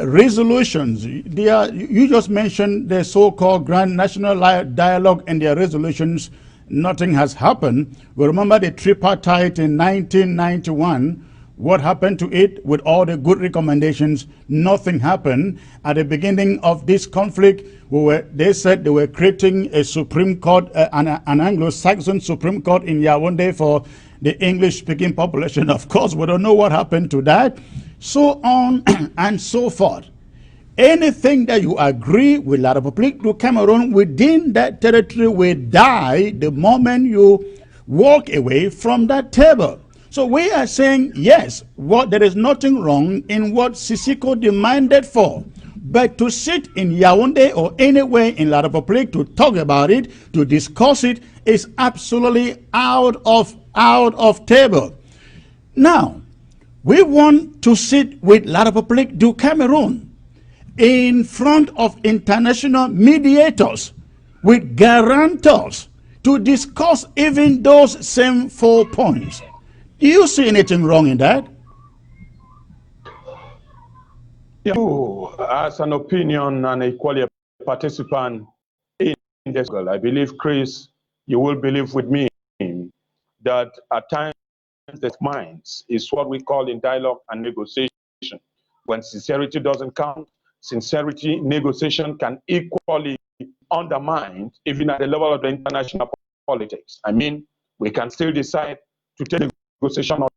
resolutions. You just mentioned the so-called Grand National Dialogue and their resolutions. Nothing has happened. We remember the tripartite in 1991 What happened to it with all the good recommendations? Nothing happened. At the beginning of this conflict, they said they were creating a Supreme Court, an Anglo-Saxon Supreme Court in Yaoundé for the English-speaking population. Of course, we don't know what happened to that. So on and so forth. Anything that you agree with La République du Cameroon within that territory will die the moment you walk away from that table. So we are saying, yes, there is nothing wrong in what Sisiko demanded for. But to sit in Yaoundé or anywhere in La République to talk about it, to discuss it, is absolutely out of table. Now, we want to sit with La République du Cameroon in front of international mediators, with guarantors, to discuss even those same 4 points. Do you see anything wrong in that? You, as an opinion and equally a participant in this, I believe, Chris, you will believe with me that at times the minds is what we call in dialogue and negotiation. When sincerity doesn't count, sincerity negotiation can equally undermine even at the level of the international politics. I mean, we can still decide to take negotiation of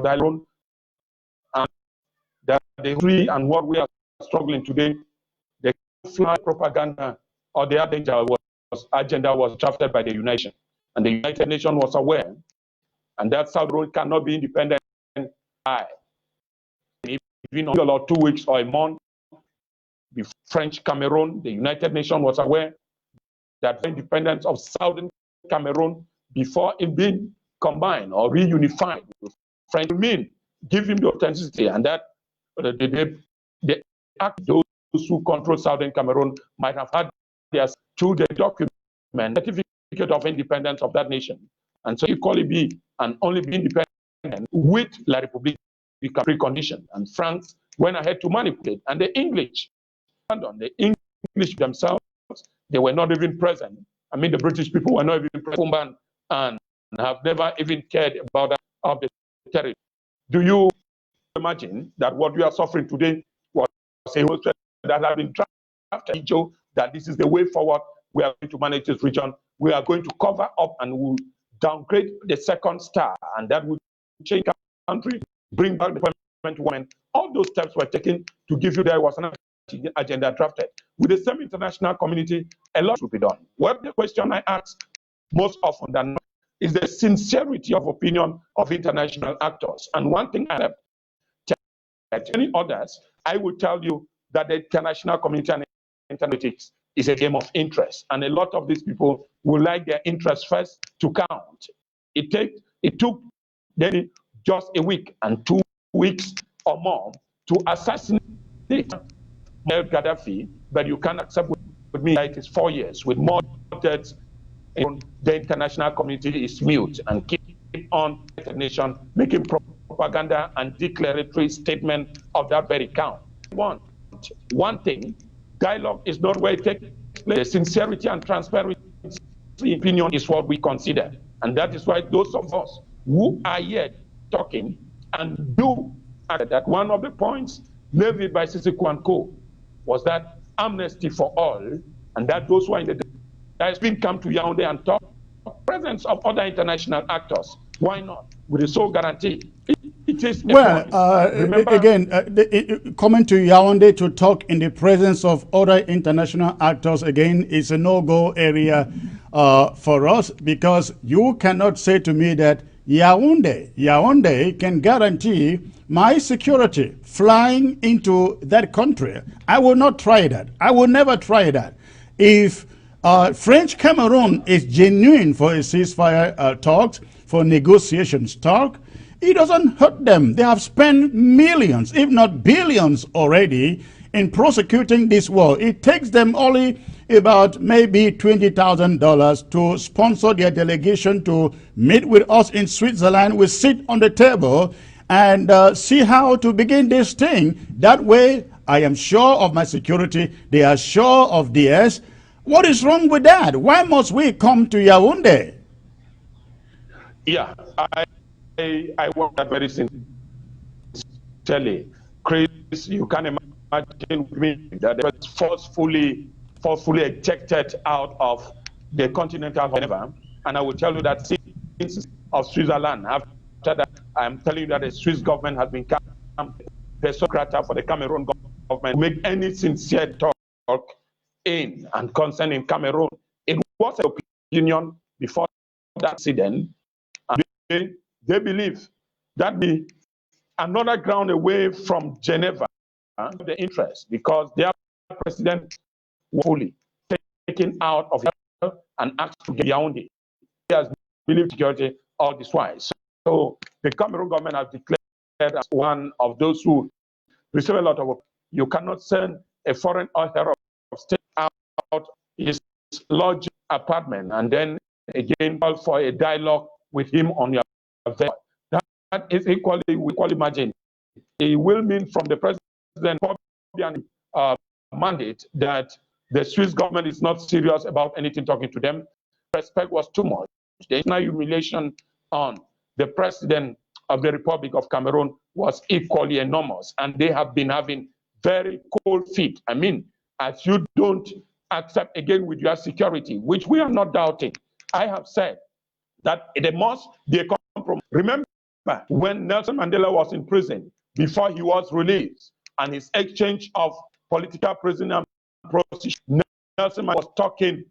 dialogue, and that the history and what we are struggling today, the fly propaganda or the agenda was drafted by the United Nations, and the United Nations was aware, and that South Road cannot be independent by even or 2 weeks or a month before French Cameroon. The United Nations was aware that the independence of Southern Cameroon before it being combined or reunified with French mean give him the authenticity, and that the act those who control Southern Cameroon might have had their through the document certificate of independence of that nation, and so equally be and only be independent with La République become precondition. And France went ahead to manipulate, and the English themselves, they were not even present. I mean, the British people were not even present and have never even cared about that of the territory. Do you imagine that what we are suffering today was a whole that have been drafted, that this is the way forward? We are going to manage this region. We are going to cover up and we'll downgrade the second star, and that will change the country, bring back the parliament women. All those steps were taken to give you there was an agenda drafted. With the same international community, a lot will be done. Well, the question I ask most often than not is the sincerity of opinion of international actors. And one thing I have to any others, I will tell you that the international community and politics is a game of interest. And a lot of these people would like their interests first to count. It took maybe just a week and 2 weeks or more to assassinate Gaddafi, but you can accept with me that it is 4 years with more deaths. The international community is mute and keep on the nation making propaganda and declaratory statement of that very count. One thing, dialogue is not where it takes place. The sincerity and transparency opinion is what we consider, and that is why those of us who are here talking and do that one of the points levied by Sisiko and Co. was that amnesty for all, and that those who are in the diaspora come to Yaoundé and talk. Presence of other international actors. Why not? With the sole guarantee. It is coming to Yaoundé to talk in the presence of other international actors again is a no-go area for us, because you cannot say to me that Yaoundé can guarantee my security flying into that country. I will not try that. I will never try that. If French Cameroon is genuine for a ceasefire talks, for negotiations talk, it doesn't hurt them. They have spent millions, if not billions already in prosecuting this war. It takes them only about maybe $20,000 to sponsor their delegation to meet with us in Switzerland. We sit on the table and see how to begin this thing. That way, I am sure of my security. They are sure of theirs. What is wrong with that? Why must we come to Yaoundé? Yeah, I want that very simple. sincerely, Chris, you can imagine with me that they were forcefully ejected out of the continental Geneva. And I will tell you that since of Switzerland, after that, I'm telling you that the Swiss government has been the secretary for the Cameroon government to make any sincere talk in and concerning Cameroon. It was an opinion before that incident, and they believe that the another ground away from Geneva, the interest, because their president was fully taken out of and asked to get Yaoundé. He has believed security all this while. So the Cameroon government has declared as one of those who receive a lot of. You cannot send a foreign author of state out his lodge apartment and then again call for a dialogue with him on your affair. That is equally, we equally imagine. It will mean from the president mandate that the Swiss government is not serious about anything talking to them. Respect was too much. The national humiliation on the president of the Republic of Cameroon was equally enormous, and they have been having very cold feet. I mean, as you don't accept again with your security, which we are not doubting. I have said that there must be a compromise. Remember when Nelson Mandela was in prison before he was released and his exchange of political prisoner prostitution, Nelson Mandela was talking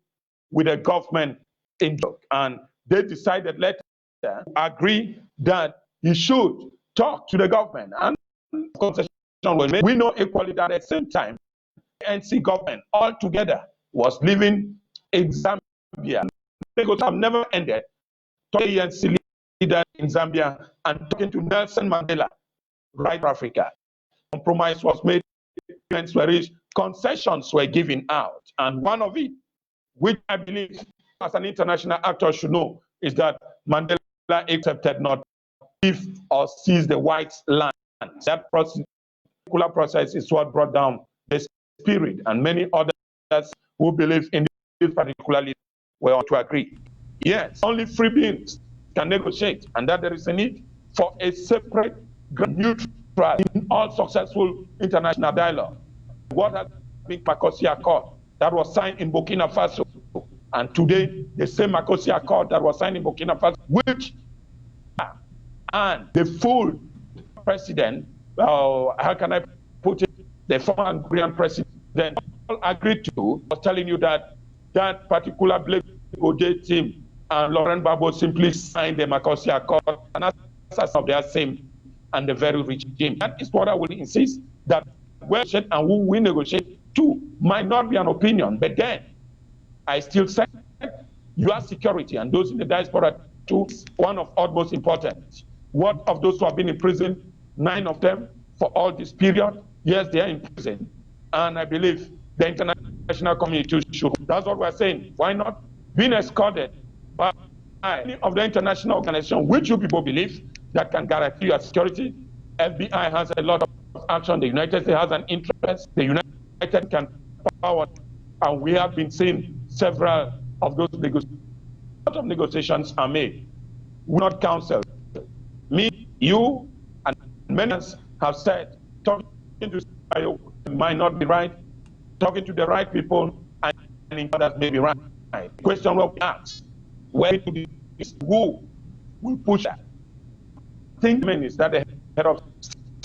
with the government in joke, and they decided later to agree that he should talk to the government, and concession was made. We know equally that at the same time, the NC government altogether was living in Zambia. They have never ended talking to the ANC leader in Zambia and talking to Nelson Mandela, right, Africa. Compromise was made, concessions were given out, and one of it, which I believe as an international actor should know, is that Mandela accepted not give or seize the whites' land. That particular process is what brought down the spirit, and many others who believe in this particularly were to agree. Yes, only free beings can negotiate, and that there is a need for a separate, neutral, in all successful international dialogue. What has been Makosi Accord that was signed in Burkina Faso, and today the same Makosi Accord that was signed in Burkina Faso, which and the full president, how can I put it, the former Nigerian president all agreed to, was telling you that that particular Blake Ode team and Laurent Gbagbo simply signed the Makosi Accord, and that's of their same and the very rich regime. That is what I will insist, that we negotiate and who we negotiate to might not be an opinion, but then I still say your security and those in the diaspora too, one of utmost importance. What of those who have been in prison, 9 of them for all this period? Yes, they are in prison. And I believe the international community should. That's what we're saying. Why not? Being escorted by any of the international organizations, which you people believe that can guarantee your security. FBI has a lot of action. The United States has an interest. The United can power. And we have been seeing several of those negotiations. A lot of negotiations are made. We not counsel. Me, you, and many have said, talking to might not be right, talking to the right people, and others may be right. The question will be asked, where to be, who will push that? Think is that the head of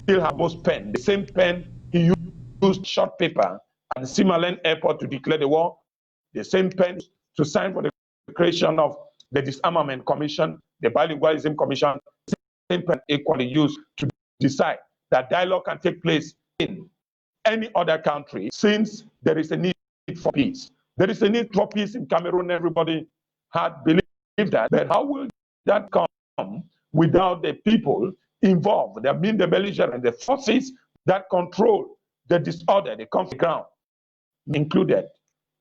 still have most pen. The same pen he used short paper at the Simalen airport to declare the war. The same pen to sign for the creation of the Disarmament Commission, the Bilingualism Commission, same pen equally used to decide that dialogue can take place in any other country, since there is a need for peace. There is a need for peace in Cameroon. Everybody had believed that, but how will that come without the people involved? There have been the belligerent, the forces that control the disorder, the conflict ground, included.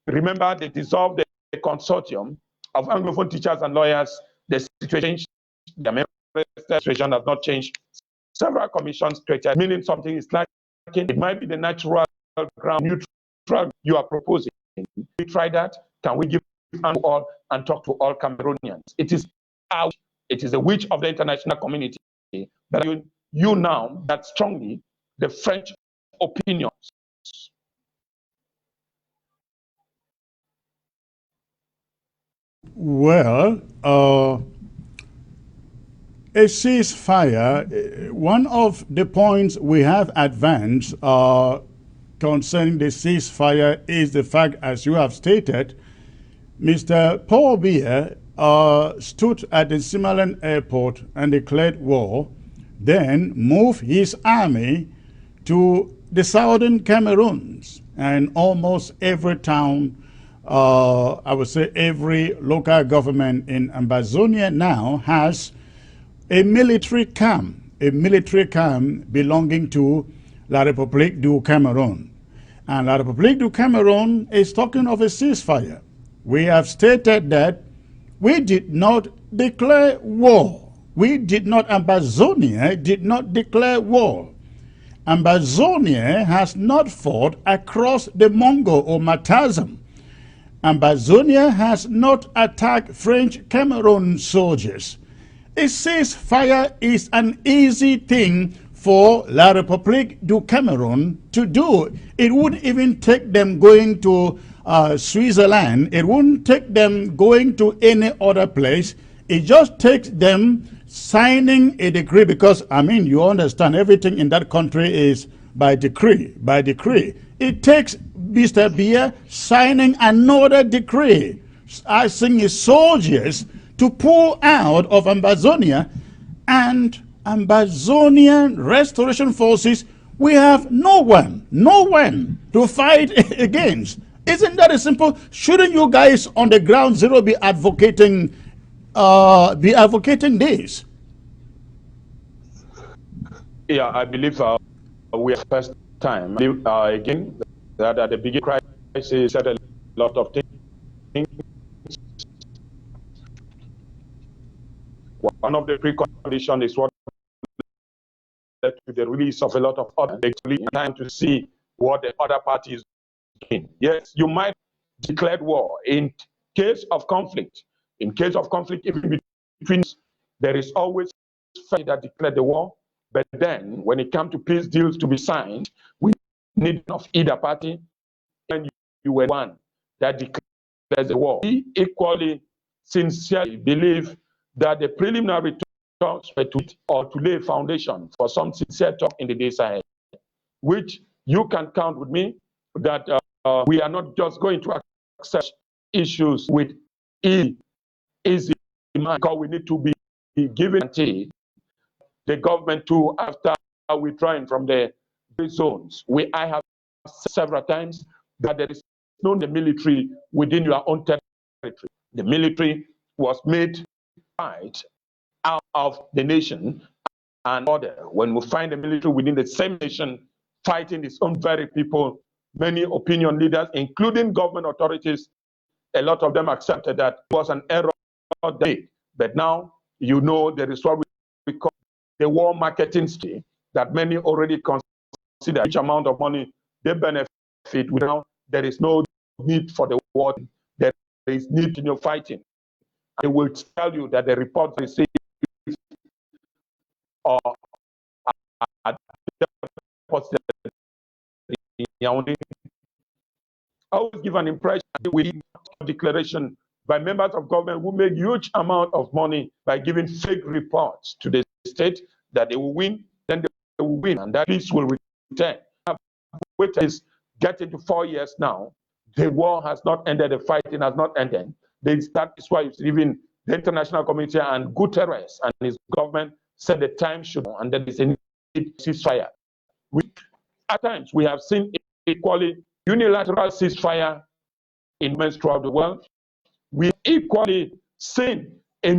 Remember, they dissolved the consortium of Anglophone teachers and lawyers. The situation, the American situation has not changed. Several commissions created, meaning something is lacking. It might be the natural ground neutral you are proposing. We try that. Can we give all and talk to all Cameroonians? It is out. It is a wish of the international community that you now that strongly the French opinions? Well, a ceasefire, one of the points we have advanced concerning the ceasefire is the fact, as you have stated, Mr. Paul Biya stood at the Simalan airport and declared war, then moved his army to the southern Cameroons, and almost every town, I would say every local government in Ambazonia now has a military camp belonging to La République du Cameroon. And La République du Cameroon is talking of a ceasefire. We have stated that we did not declare war. Ambazonia did not declare war. Ambazonia has not fought across the Mongo or Matazam. Ambazonia has not attacked French Cameroon soldiers. A ceasefire is an easy thing for La République du Cameroon to do. It wouldn't even take them going to Switzerland. It wouldn't take them going to any other place. It just takes them signing a decree, because, I mean, you understand, everything in that country is by decree, It takes Mr. Biya signing another decree, asking his soldiers to pull out of Ambazonia, and Ambazonian restoration forces, we have no one to fight against. Isn't that as simple? Shouldn't you guys on the ground zero be advocating this? Yeah, I believe we are first time. Again, that at the beginning crisis said a lot of things. One of the preconditions is what led to the release of a lot of other. Actually, time to see what the other party is doing. Yes, you might declare war in case of conflict. In case of conflict, even between, there is always fight that declare the war. But then, when it comes to peace deals to be signed, we need of either party, and you were one that declares the war. We equally sincerely believe that the preliminary talks were to lay a foundation for some sincere talk in the days ahead, which you can count with me that we are not just going to accept issues with easy mind, because we need to be given the government to, after withdrawing from the zones. I have said several times that there is no military within your own territory. The military was made right out of the nation and order. When we find the military within the same nation fighting its own very people, many opinion leaders, including government authorities, a lot of them accepted that it was an error. But now, you know, there is what we call the war marketing scheme that many already consider each amount of money they benefit without. There is no need for the war. There is need in your fighting. I will tell you that the report received I always give an impression with declaration by members of government who make huge amount of money by giving fake reports to the state that they will win, then they will win, and that peace will return. Which is getting to 4 years now. The war has not ended, the fighting has not ended. That is why even the international community and Guterres and his government said the time should, and that is a ceasefire. At times, we have seen equally unilateral ceasefire in moments throughout the world. We equally seen a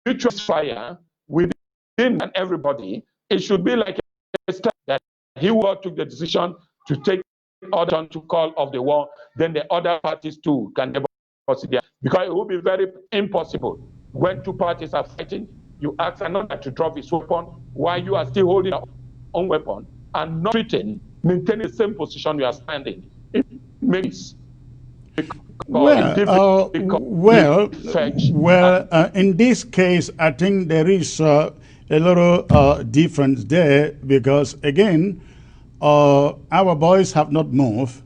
mutual ceasefire within and everybody. It should be like a step that he took the decision to take order to call off the war, then the other parties too can never consider. Because it will be very impossible when two parties are fighting, you ask another to drop his weapon while you are still holding your own weapon and not treating, maintaining the same position you are standing. It makes in this case, I think there is a little difference there because, again, our boys have not moved.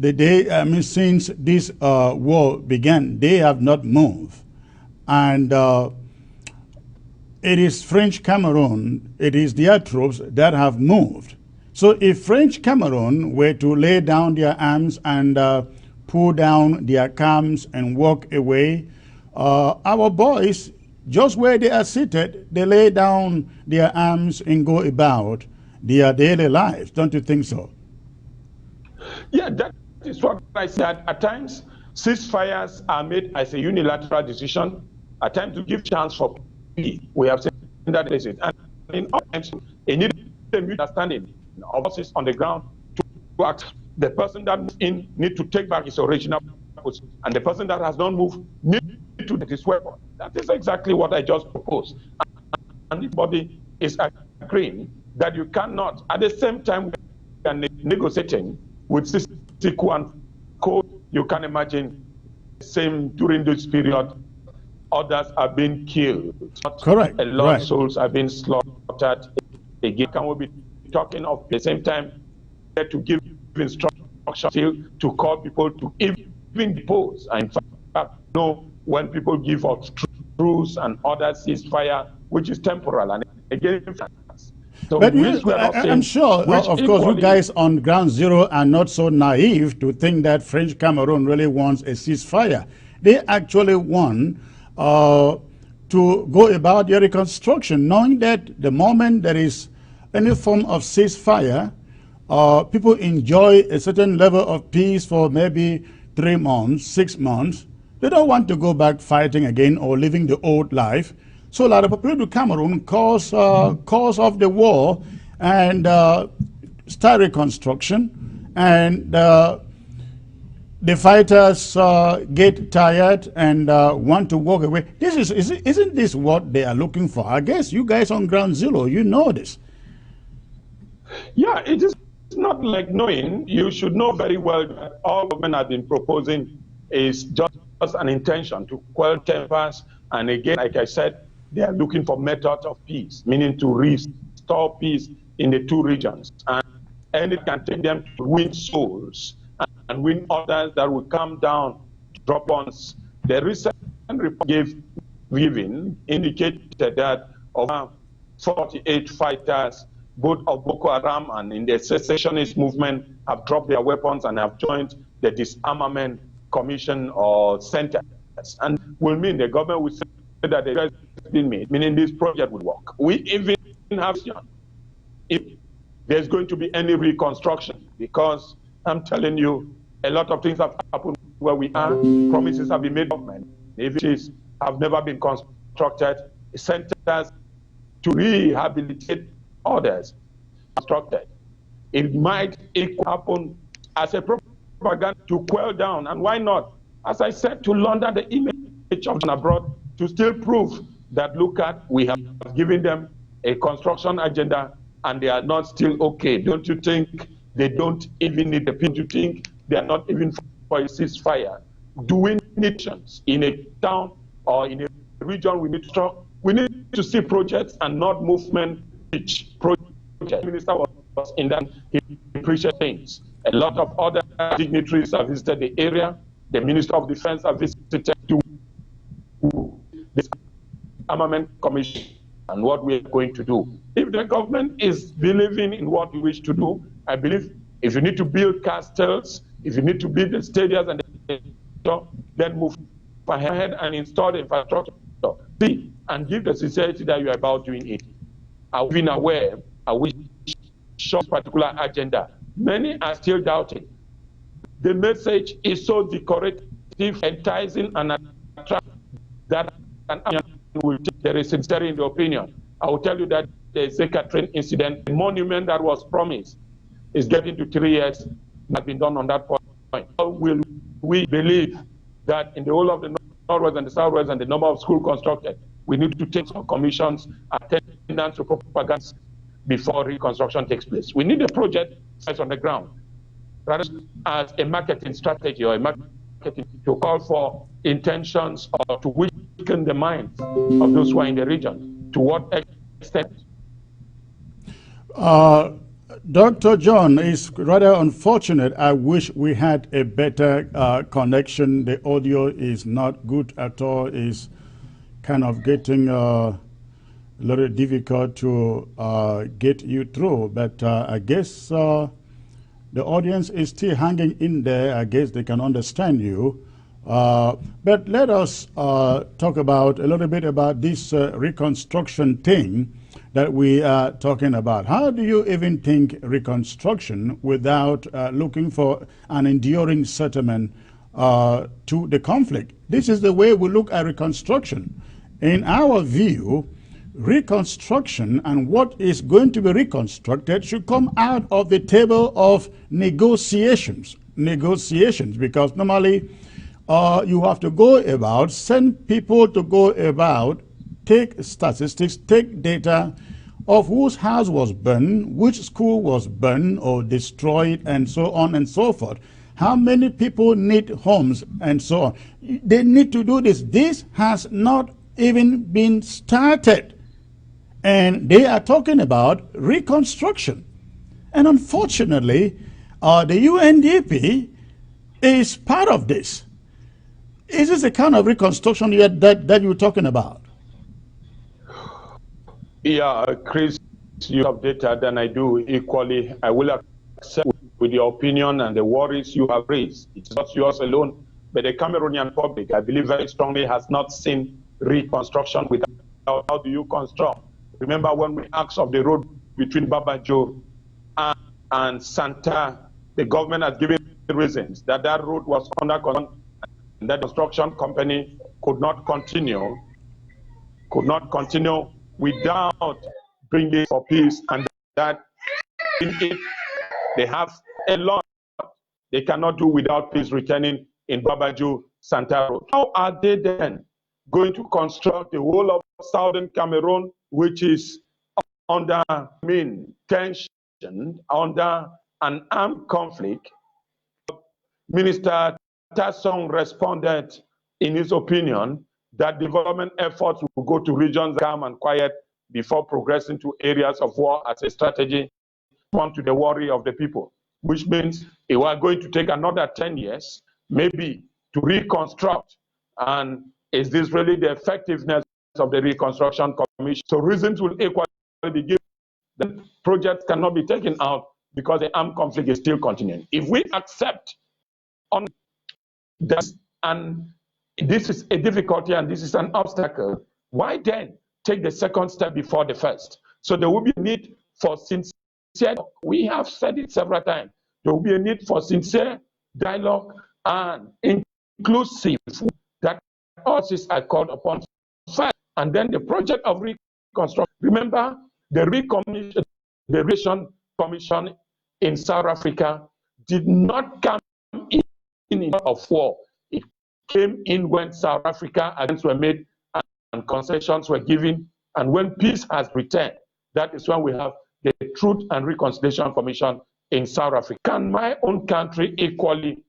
Since this war began, they have not moved. And it is French Cameroon, it is their troops that have moved. So if French Cameroon were to lay down their arms and pull down their arms and walk away, our boys, just where they are seated, they lay down their arms and go about their daily lives. Don't you think so? Yeah, that is what I said. At times, ceasefires are made as a unilateral decision. At times, to give chance for peace. We have seen that cases. And in all times, it needs a mutual understanding of forces on the ground to act. The person that moves in needs to take back his original position, and the person that has not moved needs to take his weapon. That is exactly what I just proposed. And everybody is agreeing that you cannot, at the same time, we are negotiating with Siku and Co. You can imagine the same during this period. Others are being killed. Correct. A lot right. of souls are being slaughtered. Again, can we be talking of the same time to give instructions to call people to even depose? And in fact, when people give out truce and other ceasefire, which is temporal and again. So but I'm sure, of course, you guys on ground zero are not so naive to think that French Cameroon really wants a ceasefire. They actually want to go about their reconstruction, knowing that the moment there is any form of ceasefire, people enjoy a certain level of peace for maybe 3 months, 6 months. They don't want to go back fighting again or living the old life. So a lot of people to Cameroon cause of the war and start reconstruction, and the fighters get tired and want to walk away. Isn't this what they are looking for? I guess you guys on ground zero, you know this. Yeah, it is not like knowing. You should know very well that all government have been proposing is just an intention to quell tempers. And again, like I said, they are looking for methods of peace, meaning to restore peace in the two regions. And it can take them to win souls and win others that will come down, drop bombs. The recent report given indicated that over 48 fighters, both of Boko Haram and in the secessionist movement, have dropped their weapons and have joined the disarmament commission or centers. And will mean the government will say that the has been made, meaning this project will work. We even have if there's going to be any reconstruction, because I'm telling you, a lot of things have happened where we are. Promises have been made government. Villages have never been constructed. Centers to rehabilitate others constructed. It might happen as a propaganda to quell down, and why not? As I said, to launder the image of abroad, to still prove that, look at, we have given them a construction agenda and they are not still okay. Don't you think they don't even need the people to think they are not even for a ceasefire? Doing nations in a town or in a region, we need to see projects and not movement projects. The minister was in that, he appreciated things. A lot of other dignitaries have visited the area. The Minister of Defense have visited this armament commission and what we are going to do. If the government is believing in what we wish to do, I believe if you need to build castles, if you need to build the stadiums and then move ahead and install the infrastructure. See, and give the sincerity that you are about doing it. I've been aware, I wish show particular agenda. Many are still doubting. The message is so decorative, enticing, and attractive that there is sincerity in the opinion. I will tell you that the Zekatrin incident, the monument that was promised, is getting to 3 years, has been done on that point. How will we believe that in the whole of the Northwest and the Southwest and the number of schools constructed, we need to take some commissions, attendance to propaganda before reconstruction takes place? We need a project on the ground, rather as a marketing strategy or a marketing to call for intentions or to wish weaken the minds of those who are in the region. To what extent? Dr. John, it's rather unfortunate. I wish we had a better connection. The audio is not good at all. It's kind of getting a little difficult to get you through. But I guess the audience is still hanging in there. I guess they can understand you. But let us talk about a little bit about this reconstruction thing that we are talking about. How do you even think reconstruction without looking for an enduring settlement to the conflict? This is the way we look at reconstruction. In our view, reconstruction and what is going to be reconstructed should come out of the table of negotiations, because normally you have to go about, send people to go about, take statistics, take data of whose house was burned, which school was burned or destroyed, and so on and so forth. How many people need homes, and so on. They need to do this. This has not even been started. And they are talking about reconstruction. And unfortunately, the UNDP is part of this. Is this the kind of reconstruction that you're talking about? Yeah, Chris, you have data than I do. Equally, I will accept with your opinion and the worries you have raised. It's not yours alone, but the Cameroonian public, I believe very strongly, has not seen reconstruction without how do you construct. Remember when we asked of the road between Babajo and Santa, the government has given reasons that that road was under construction and that construction company could not continue without bringing for peace, and that in it they have a lot they cannot do without peace returning in Babajo Santa Road. How are they then going to construct the whole of southern Cameroon, which is under tension, under an armed conflict? Minister Tassong responded in his opinion that development efforts will go to regions calm and quiet before progressing to areas of war as a strategy to the worry of the people, which means it was going to take another 10 years, maybe, to reconstruct. And is this really the effectiveness of the Reconstruction Commission? So reasons will equally be given. The project cannot be taken out because the armed conflict is still continuing. If we accept on this, and this is a difficulty and this is an obstacle, why then take the second step before the first? So there will be a need for sincere, we have said it several times, there will be a need for sincere dialogue and inclusive that all sisters are called upon first, and then the project of reconstruction. Remember, the Reconstruction Commission in South Africa did not come in of war. It came in when South Africa agreements were made and concessions were given, and when peace has returned, that is when we have the Truth and Reconciliation Commission in South Africa. Can my own country equally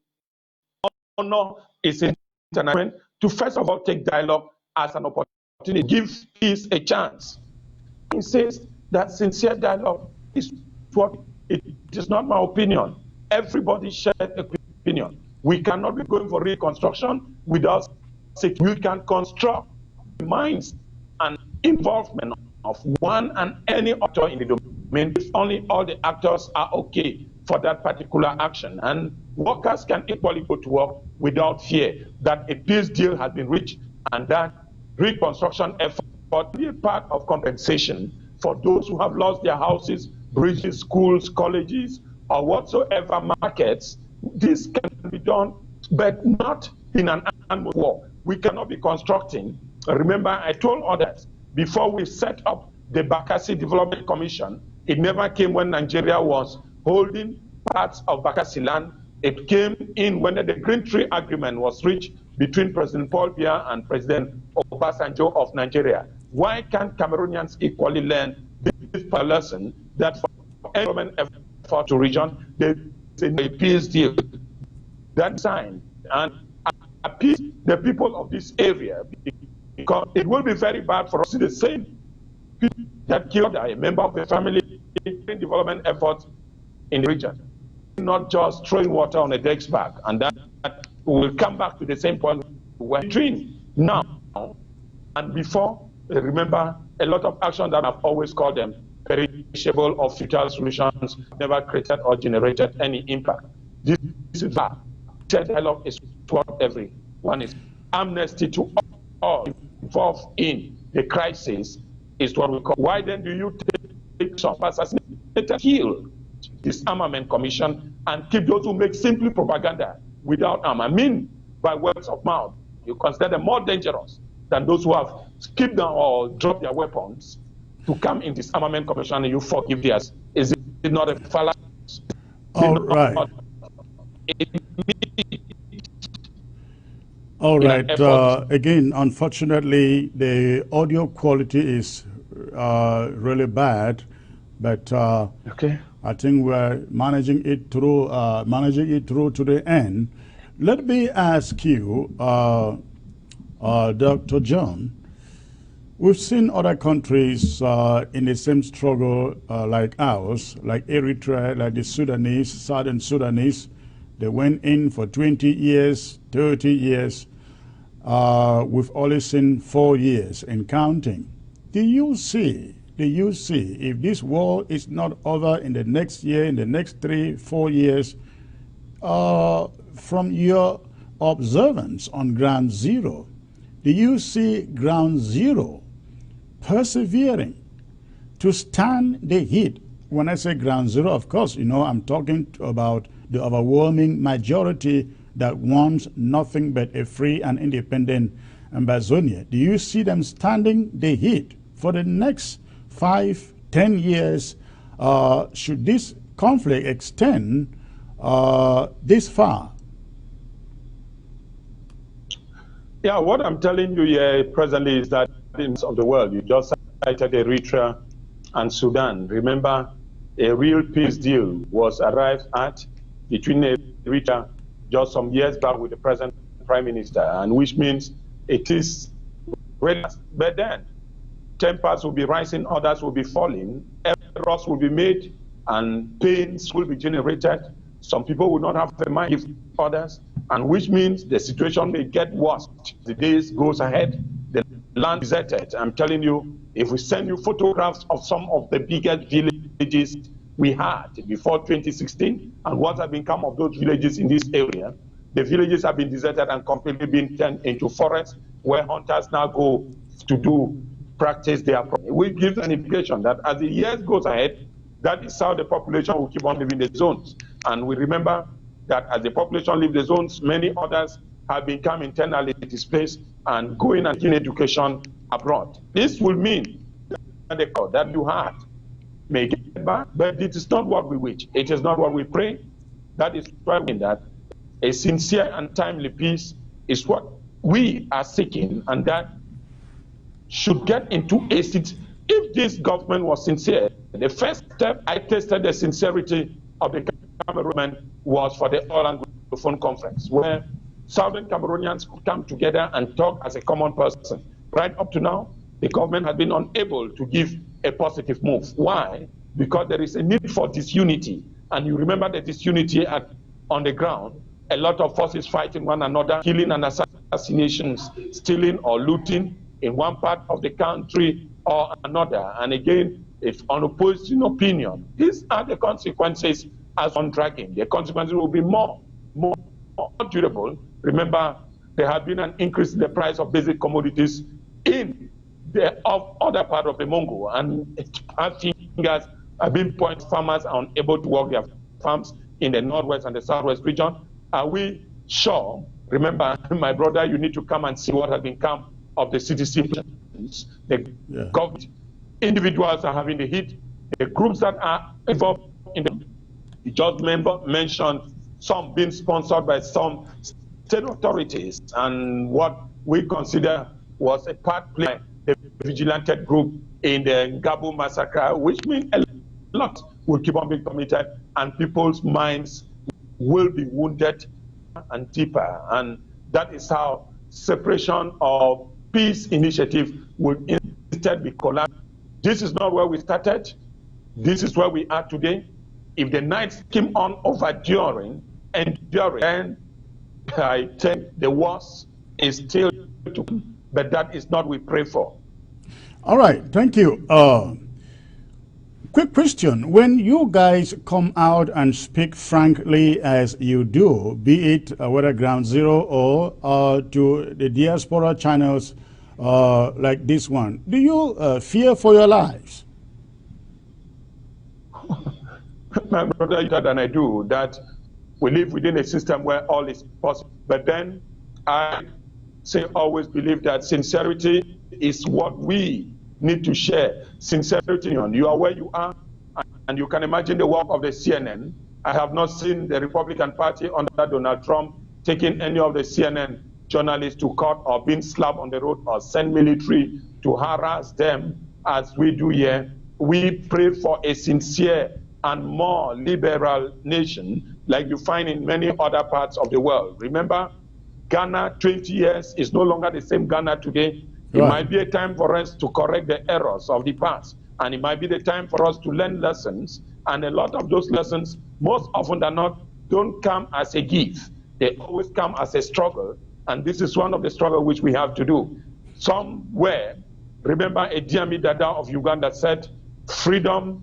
honor its international to first of all take dialogue as an opportunity, give peace a chance? He says that sincere dialogue is what it is not my opinion. Everybody shares opinion. We cannot be going for reconstruction without saying we can construct minds and involvement of one and any actor in the domain if only all the actors are okay for that particular action. And workers can equally go to work without fear that a peace deal has been reached and that reconstruction effort will be a part of compensation for those who have lost their houses, bridges, schools, colleges, or whatsoever markets. This can be done, but not in an armed war. We cannot be constructing. Remember, I told others, before we set up the Bakassi Development Commission, it never came when Nigeria was holding parts of Bakassi land. It came in when the Green Tree Agreement was reached between President Paul Biya and President Obasanjo of Nigeria. Why can't Cameroonians equally learn this lesson that for any government effort to region, there is a peace deal that signed and appease the people of this area, because it will be very bad for us to see the same people that killed a member of the family in development efforts in the region. Not just throwing water on a deck's back, and that will come back to the same point we're doing now and before. Remember, a lot of actions that I've always called them perishable or futile solutions never created or generated any impact. This is bad. Dialogue is what everyone is. Amnesty to all involved in the crisis is what we call. Why then do you take some assassinated, kill disarmament commission and keep those who make simply propaganda without arm? I mean, by words of mouth, you consider them more dangerous than those who have skipped down or dropped their weapons to come in disarmament commission and you forgive theirs. Is it not a fallacy? All right. All right. Again, unfortunately, the audio quality is really bad, but okay. I think we're managing it through to the end. Let me ask you, Dr. John. We've seen other countries in the same struggle like ours, like Eritrea, like the Sudanese, Southern Sudanese. They went in for 20 years, 30 years. We've only seen 4 years and counting. Do you see, if this war is not over in the next year, in the next 3-4 years, from your observance on ground zero, do you see ground zero persevering to stand the heat? When I say ground zero, of course, you know, I'm talking about the overwhelming majority that wants nothing but a free and independent Ambazonia. Do you see them standing the heat for the next 5-10 years? Should this conflict extend this far? Yeah, what I'm telling you here presently is that in of the world, you just cited Eritrea and Sudan. Remember, a real peace deal was arrived at between Eritrea just some years back with the present Prime Minister, and which means it is ready. But then, tempers will be rising, others will be falling, errors will be made, and pains will be generated. Some people will not have a mind to give others, and which means the situation may get worse. The days goes ahead, the land deserted. I'm telling you, if we send you photographs of some of the biggest villages we had before 2016 and what have become of those villages in this area, the villages have been deserted and completely been turned into forests where hunters now go to practice their property. We give an indication that as the years goes ahead, that is how the population will keep on living the zones. And we remember that as the population leaves the zones, many others have become internally displaced and going and getting education abroad. This will mean that the call that you had may get back, but it is not what we wish. It is not what we pray. That is why we mean that a sincere and timely peace is what we are seeking, and that should get into a seat. If this government was sincere, the first step I tested the sincerity of the Cameroonian was for the All Anglophone Conference, where Southern Cameroonians could come together and talk as a common person. Right up to now, the government has been unable to give a positive move. Why? Because there is a need for disunity. And you remember the disunity on the ground, a lot of forces fighting one another, killing and assassinations, stealing or looting in one part of the country or another. And again, it's unopposed in opinion. These are the consequences as on dragging. The consequences will be more durable. Remember, there has been an increase in the price of basic commodities in the other part of the Mongo, and fingers have been pointed. Farmers are unable to work their farms in the northwest and the southwest region. Are we sure? Remember, my brother, you need to come and see what has become of the citizens. The government, individuals are having the hit. The groups that are involved in the just mentioned some being sponsored by some state authorities, and what we consider was a part played by the vigilante group in the Ngabo massacre, which means a lot will keep on being committed, and people's minds will be wounded and deeper. And that is how separation of peace initiative will instead be collapsed. This is not where we started. This is where we are today. If the nights keep on enduring, and I think the worst is still to come, but that is not what we pray for. All right, thank you. Quick question. When you guys come out and speak frankly as you do, be it whether Ground Zero or to the diaspora channels like this one, do you fear for your lives? My brother, that and I do, that we live within a system where all is possible. But then I say always believe that sincerity is what we need to share. Sincerity, you are where you are, and you can imagine the work of the CNN. I have not seen the Republican Party under Donald Trump taking any of the CNN journalists to court or being slapped on the road or send military to harass them as we do here. We pray for a sincere and more liberal nation like you find in many other parts of the world. Remember, Ghana 20 years is no longer the same Ghana today. It might be a time for us to correct the errors of the past, and it might be the time for us to learn lessons. And a lot of those lessons, most often than not, don't come as a gift. They always come as a struggle, and this is one of the struggles which we have to do. Somewhere, remember Idi Amin Dada of Uganda said, freedom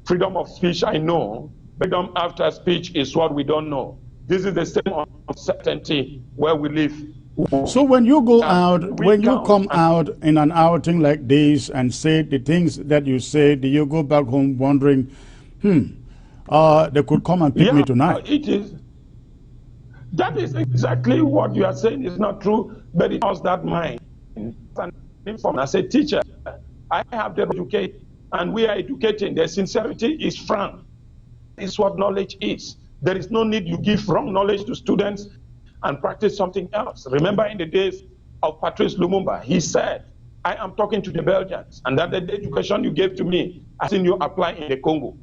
of speech I know, freedom after speech is what we don't know. This is the same uncertainty where we live. So when you go out, when you come out in an outing like this and say the things that you say, do you go back home wondering, they could come and pick me tonight? It is. That is exactly what you are saying is not true, but it was that mind. As a teacher, I have to educate, and we are educating. The sincerity is frank. It's what knowledge is. There is no need you give wrong knowledge to students and practice something else. Remember in the days of Patrice Lumumba, he said, I am talking to the Belgians, and that the education you gave to me, I seen you apply in the Congo.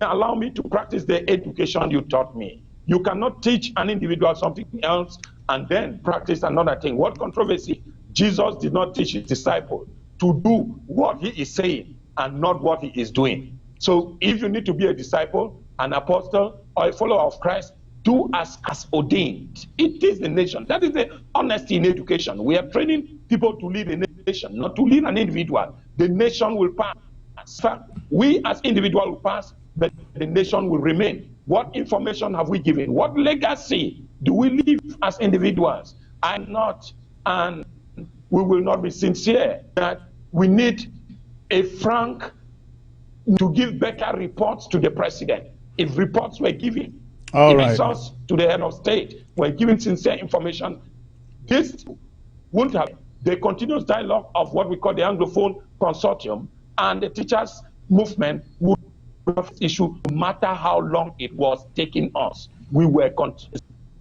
Allow me to practice the education you taught me. You cannot teach an individual something else and then practice another thing. What controversy? Jesus did not teach his disciples to do what he is saying and not what he is doing. So if you need to be a disciple, an apostle, or a follower of Christ, do as ordained. It is the nation. That is the honesty in education. We are training people to lead a nation, not to lead an individual. The nation will pass. We as individuals will pass, but the nation will remain. What information have we given? What legacy do we leave as individuals? I'm not, and we will not be sincere that we need a frank to give better reports to the president. If reports were given, results to the head of state were giving sincere information, this wouldn't have the continuous dialogue of what we call the Anglophone Consortium and the teachers' movement would have issue no matter how long it was taking us. We were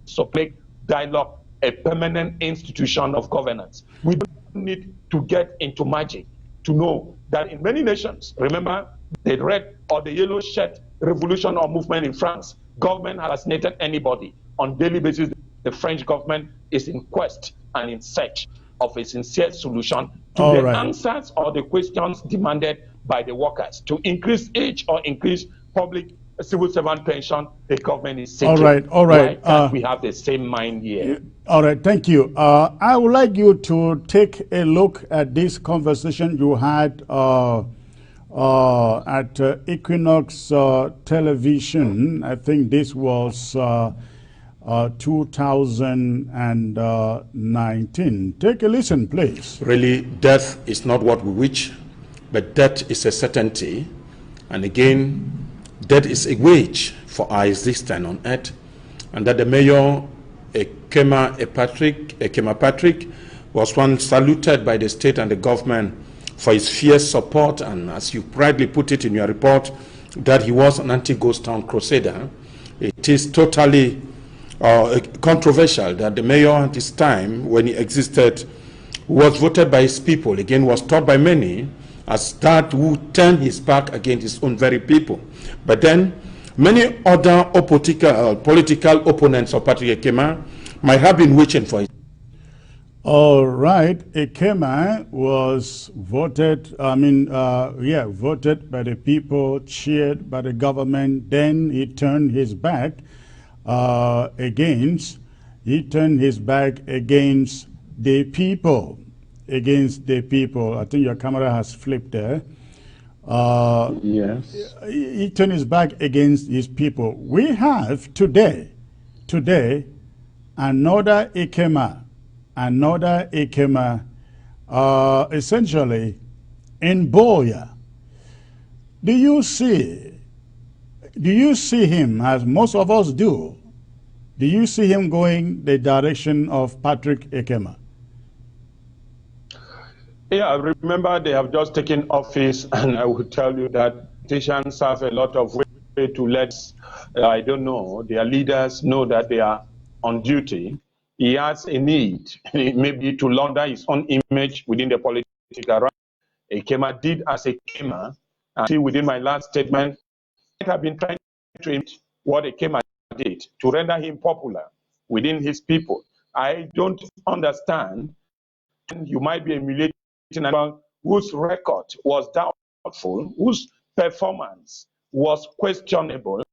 so make dialogue a permanent institution of governance. We don't need to get into magic to know that in many nations, remember the red or the yellow shirt revolution or movement in France, government has assassinated anybody. On daily basis, the French government is in quest and in search of a sincere solution to answers or the questions demanded by the workers. To increase age or increase public civil servant pension, the government is seeking. All right. Why can't we have the same mind here? All right, thank you. I would like you to take a look at this conversation you had at Equinox Television. I think this was 2019. Take a listen, please. Really, death is not what we wish, but death is a certainty. And again, death is a wage for our existence on earth. And that the mayor, Kema Patrick, was once saluted by the state and the government for his fierce support, and as you proudly put it in your report, that he was an anti-ghost town crusader. It is totally controversial that the mayor at this time, when he existed, was voted by his people, again was taught by many as that who turned his back against his own very people. But then many other political opponents of Patrick Ekema might have been waiting for it. All right, Ekema was voted, voted by the people, cheered by the government. Then he turned his back against the people, I think your camera has flipped there. Yes. He turned his back against his people. We have today, another Ekema, essentially in Boya. Do you see him, as most of us do? Do you see him going the direction of Patrick Ekema? Yeah, remember they have just taken office, and I will tell you that politicians have a lot of way to let, their leaders know that they are on duty. He has a need, maybe to launder his own image within the political rank. Ekema did as Ekema, and see within my last statement, I have been trying to image what Ekema did to render him popular within his people. I don't understand. You might be emulating anyone whose record was doubtful, whose performance was questionable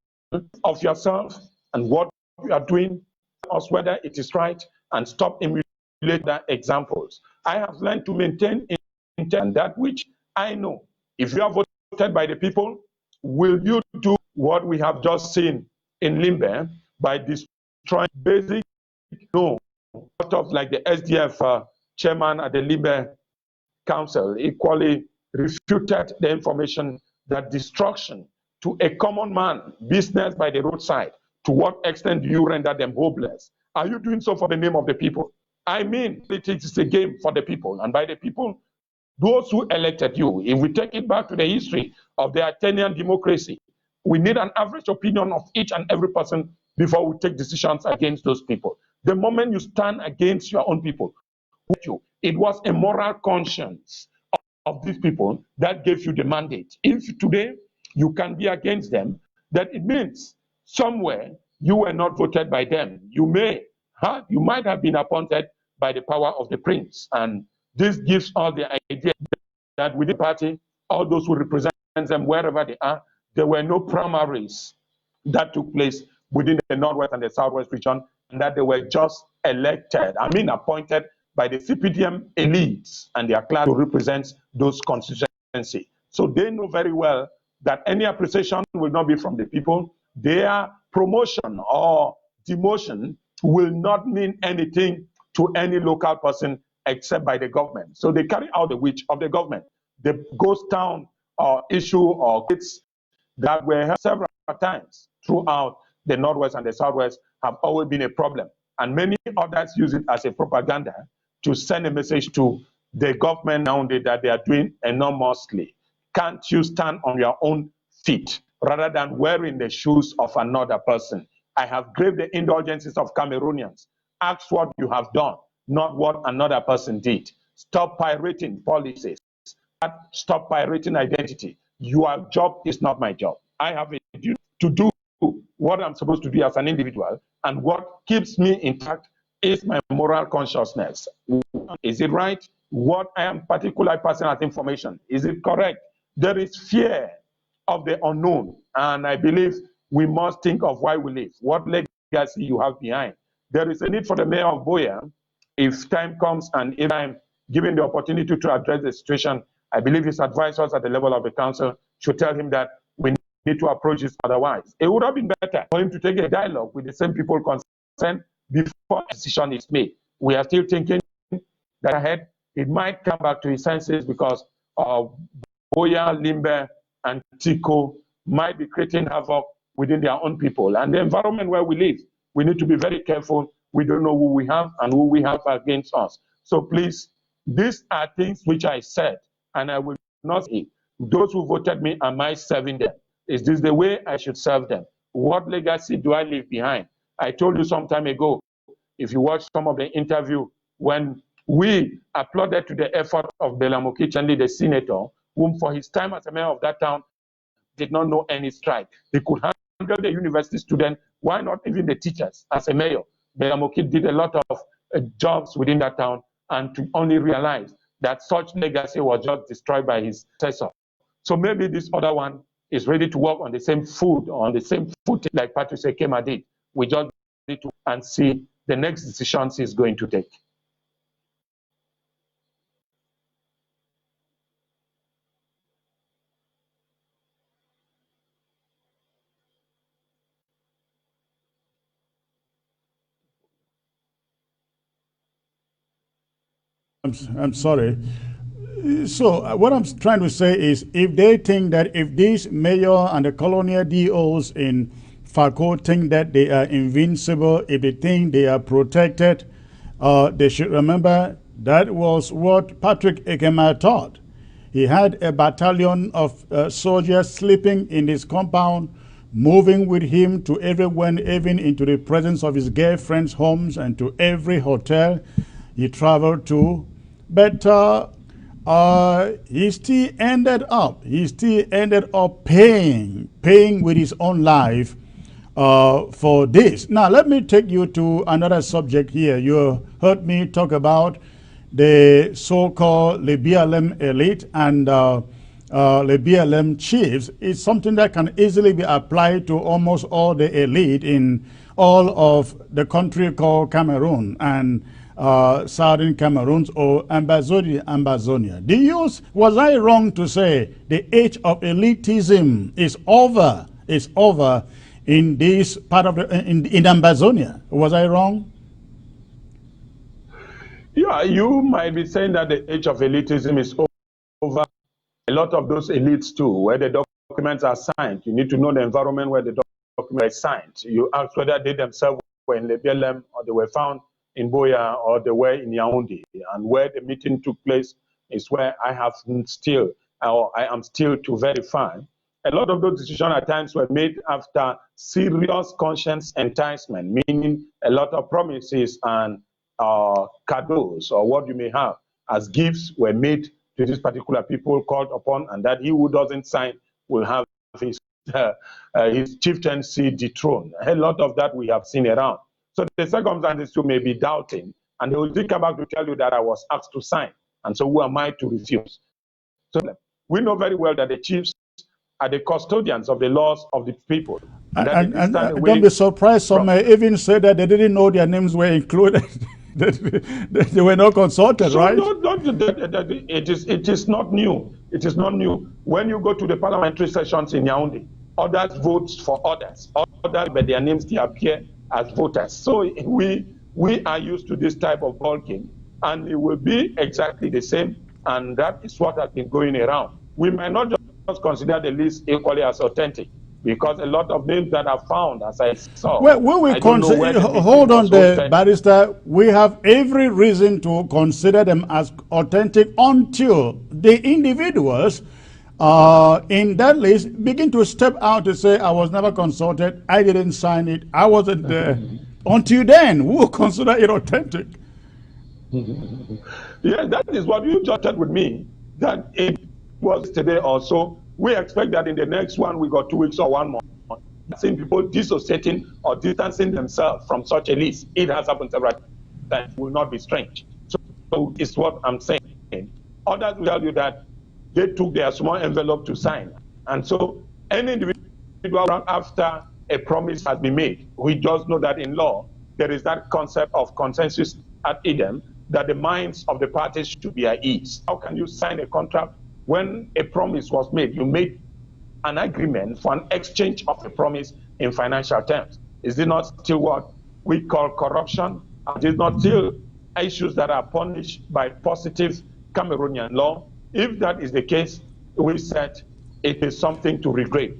of yourself and what you are doing, us whether it is right, and stop emulating the examples. I have learned to maintain intent that which I know. If you are voted by the people, will you do what we have just seen in Limbe by destroying basic, no, sort of like the SDF chairman at the Limbe Council equally refuted the information that destruction to a common man, business by the roadside, to what extent do you render them hopeless? Are you doing so for the name of the people? I mean, politics is a game for the people, and by the people, those who elected you. If we take it back to the history of the Athenian democracy, we need an average opinion of each and every person before we take decisions against those people. The moment you stand against your own people, it was a moral conscience of these people that gave you the mandate. If today you can be against them, that it means somewhere you were not voted by them. You might have been appointed by the power of the prince. And this gives all the idea that within the party, all those who represent them wherever they are, there were no primaries that took place within the Northwest and the Southwest region, and that they were just elected, appointed by the CPDM elites and their class to represent those constituencies. So they know very well that any appreciation will not be from the people. Their promotion or demotion will not mean anything to any local person except by the government. So they carry out the wish of the government. The ghost town issue or kids that were held several times throughout the Northwest and the Southwest have always been a problem. And many others use it as a propaganda to send a message to the government nowadays that they are doing enormously. Can't you stand on your own feet rather than wearing the shoes of another person? I have graved the indulgences of Cameroonians. Ask what you have done, not what another person did. Stop pirating policies. Stop pirating identity. Your job is not my job. I have a duty to do what I'm supposed to do as an individual, and what keeps me intact is my moral consciousness. Is it right? What I am particularly passing as information, is it correct? There is fear of the unknown, and I believe we must think of why we live, what legacy you have behind. There is a need for the mayor of Boya, if time comes and if I'm given the opportunity to address the situation, I believe his advisors at the level of the council should tell him that we need to approach this otherwise. It would have been better for him to take a dialogue with the same people concerned before a decision is made. We are still thinking that ahead, it might come back to his senses because Boya, Limbe, and Tico might be creating havoc within their own people. And the environment where we live, we need to be very careful. We don't know who we have and who we have against us. So please, these are things which I said, and I will not say, those who voted me, am I serving them? Is this the way I should serve them? What legacy do I leave behind? I told you some time ago, if you watch some of the interview, when we applauded to the effort of Bella Mokichenli, the senator, whom for his time as a mayor of that town did not know any strike. He could handle the university students. Why not even the teachers? As a mayor, Bella Moki did a lot of jobs within that town, and to only realize that such legacy was just destroyed by his successor. So maybe this other one is ready to work on the same food, on the same footing like Patrice Ekema did. We just need to and see the next decisions he's going to take. I'm sorry. So what I'm trying to say is, if they think that if this mayor and the colonial DOs in Fako think that they are invincible, if they think they are protected, they should remember that was what Patrick Ekema taught. He had a battalion of soldiers sleeping in his compound, moving with him to everyone, even into the presence of his girlfriends' homes and to every hotel he traveled to. But he still ended up paying with his own life for this. Now, let me take you to another subject here. You heard me talk about the so-called BLM elite and BLM chiefs. It's something that can easily be applied to almost all the elite in all of the country called Cameroon and Southern Cameroon or Ambazonia. Was I wrong to say the age of elitism is over in this part of in Ambazonia? Was I wrong? Yeah, you might be saying that the age of elitism is over. A lot of those elites too, where the documents are signed, you need to know the environment where the documents are signed. You ask whether they themselves were in the BLM or they were found in Buea or they were in Yaoundé. And where the meeting took place is where I am still to verify. A lot of those decisions at times were made after serious conscience enticement, meaning a lot of promises and cadeaux or what you may have as gifts were made to these particular people called upon, and that he who doesn't sign will have his chieftaincy dethroned. A lot of that we have seen around. So the circumstances too may be doubting, and they will still come back to tell you that I was asked to sign, and so who am I to refuse? So we know very well that the chiefs are the custodians of the laws of the people. And don't be surprised, some may even say that they didn't know their names were included. They were not consulted, so right? It is not new. It is not new. When you go to the parliamentary sessions in Yaoundé, others vote for others. Others, but their names they appear as voters. So we are used to this type of ball game, and it will be exactly the same. And that is what has been going around. We might not just consider the list equally as authentic, because a lot of names that are found, as I saw. Well, when we consider, hold on there, Barrister, we have every reason to consider them as authentic until the individuals in that list begin to step out to say, I was never consulted, I didn't sign it, I wasn't there. Until then, we will consider it authentic. Yeah, that is what you just said with me, that it was today or so. We expect that in the next 1 week or 2 weeks or 1 month, seeing people dissociating or distancing themselves from such a list. It has happened several times. It will not be strange. So it's what I'm saying. Others will tell you that they took their small envelope to sign. And so any individual after a promise has been made, we just know that in law, there is that concept of consensus ad idem, that the minds of the parties should be at ease. How can you sign a contract when a promise was made? You made an agreement for an exchange of a promise in financial terms. Is it not still what we call corruption? Is it not still issues that are punished by positive Cameroonian law? If that is the case, we said it is something to regret.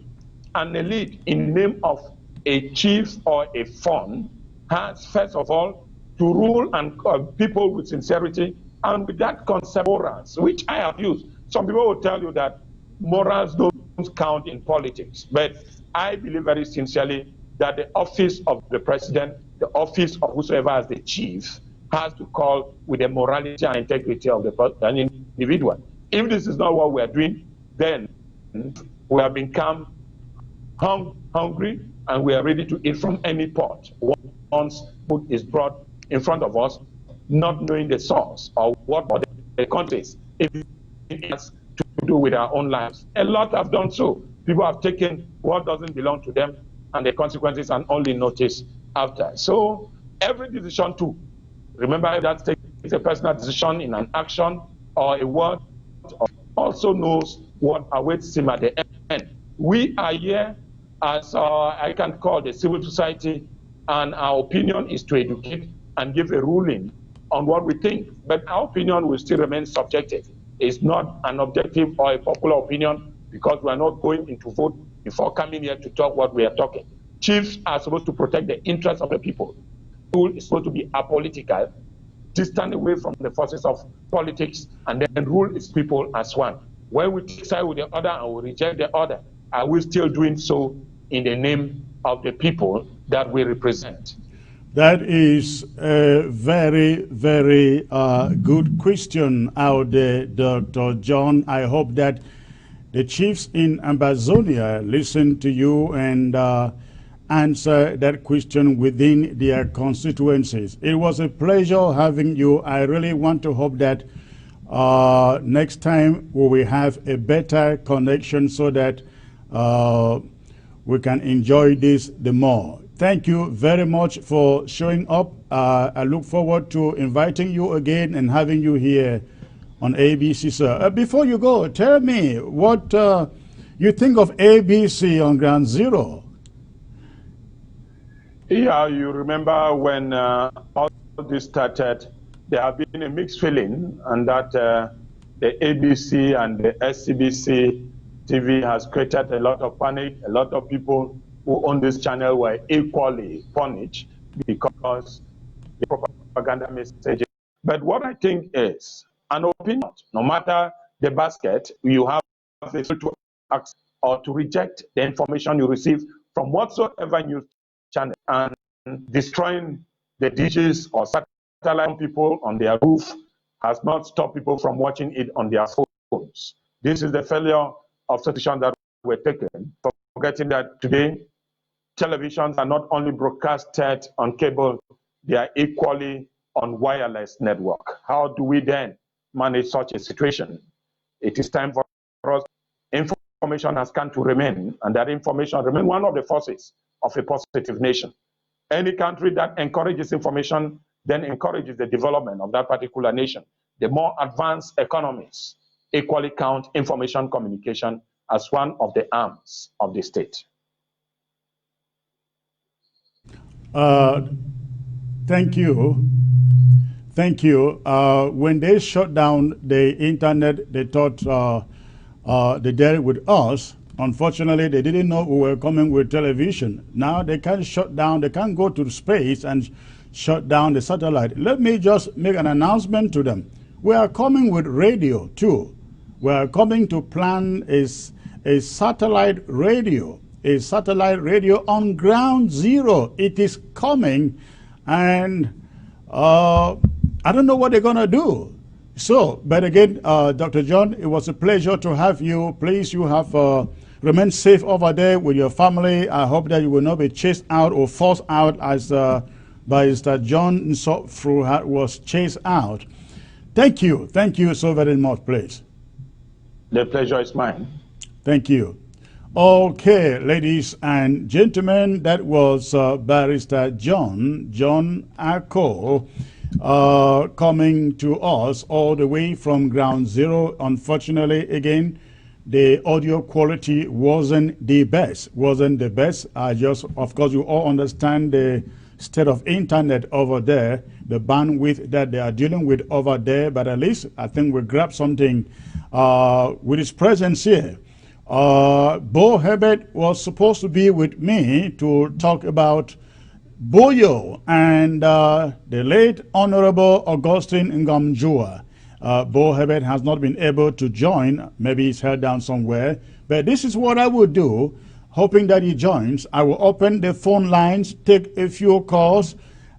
An elite in name of a chief or a fund has, first of all, to rule and people with sincerity and with that concept morals, which I have used. Some people will tell you that morals don't count in politics, but I believe very sincerely that the office of the president, the office of whosoever as the chief, has to call with the morality and integrity of an individual. If this is not what we are doing, then we have become hungry and we are ready to eat from any pot. Once food is brought in front of us, not knowing the source or what the countries if it has to do with our own lives. A lot have done so. People have taken what doesn't belong to them, and the consequences are only noticed after. So every decision too, remember that takes a personal decision in an action or a word, also knows what awaits him at the end. We are here as I can call the civil society, and our opinion is to educate and give a ruling on what we think. But our opinion will still remain subjective. It's not an objective or a popular opinion, because we are not going into vote before coming here to talk what we are talking. Chiefs are supposed to protect the interests of the people. Rule is supposed to be apolitical, distant away from the forces of politics, and then rule its people as one. When we take side with the other and we reject the other, are we still doing so in the name of the people that we represent? That is a very, very good question out there, Dr. John. I hope that the chiefs in Ambazonia listen to you and answer that question within their constituencies. It was a pleasure having you. I really want to hope that next time we will have a better connection so that we can enjoy this the more. Thank you very much for showing up. I look forward to inviting you again and having you here on ABC, sir. Before you go, tell me what you think of ABC on Ground Zero. Yeah, you remember when all this started, there have been a mixed feeling, and that the ABC and the SCBC TV has created a lot of panic. A lot of people who own this channel were equally punished because the propaganda messages. But what I think is an opinion. No matter the basket, you have the right to accept or to reject the information you receive from whatsoever news channel. And destroying the dishes or satellite people on their roof has not stopped people from watching it on their phones. This is the failure of solutions that were taken, forgetting that today televisions are not only broadcasted on cable, they are equally on wireless network. How do we then manage such a situation? It is time for us. Information has come to remain, and that information remains one of the forces of a positive nation. Any country that encourages information then encourages the development of that particular nation. The more advanced economies equally count information communication as one of the arms of the state. Thank you. Thank you. When they shut down the internet, they thought they dealt with us. Unfortunately, they didn't know we were coming with television. Now they can shut down, they can go to space and shut down the satellite. Let me just make an announcement to them. We are coming with radio too. We are coming to plan a satellite radio. A satellite radio on Ground Zero. It is coming, and I don't know what they're going to do. So, but again, Dr. John, it was a pleasure to have you. Please, you have remain safe over there with your family. I hope that you will not be chased out or forced out as by Mr. John Nsofru was chased out. Thank you so very much, please. The pleasure is mine. Thank you. Okay, ladies and gentlemen, that was Barrister John Ako, coming to us all the way from Ground Zero. Unfortunately, again, the audio quality wasn't the best. Of course, you all understand the state of internet over there, the bandwidth that they are dealing with over there, but at least I think we grabbed something with his presence here. Bo Herbert was supposed to be with me to talk about Boyo and the late Honorable Augustine Ngamjua. Bo Herbert has not been able to join. Maybe he's held down somewhere. But this is what I would do, hoping that he joins. I will open the phone lines, take a few calls,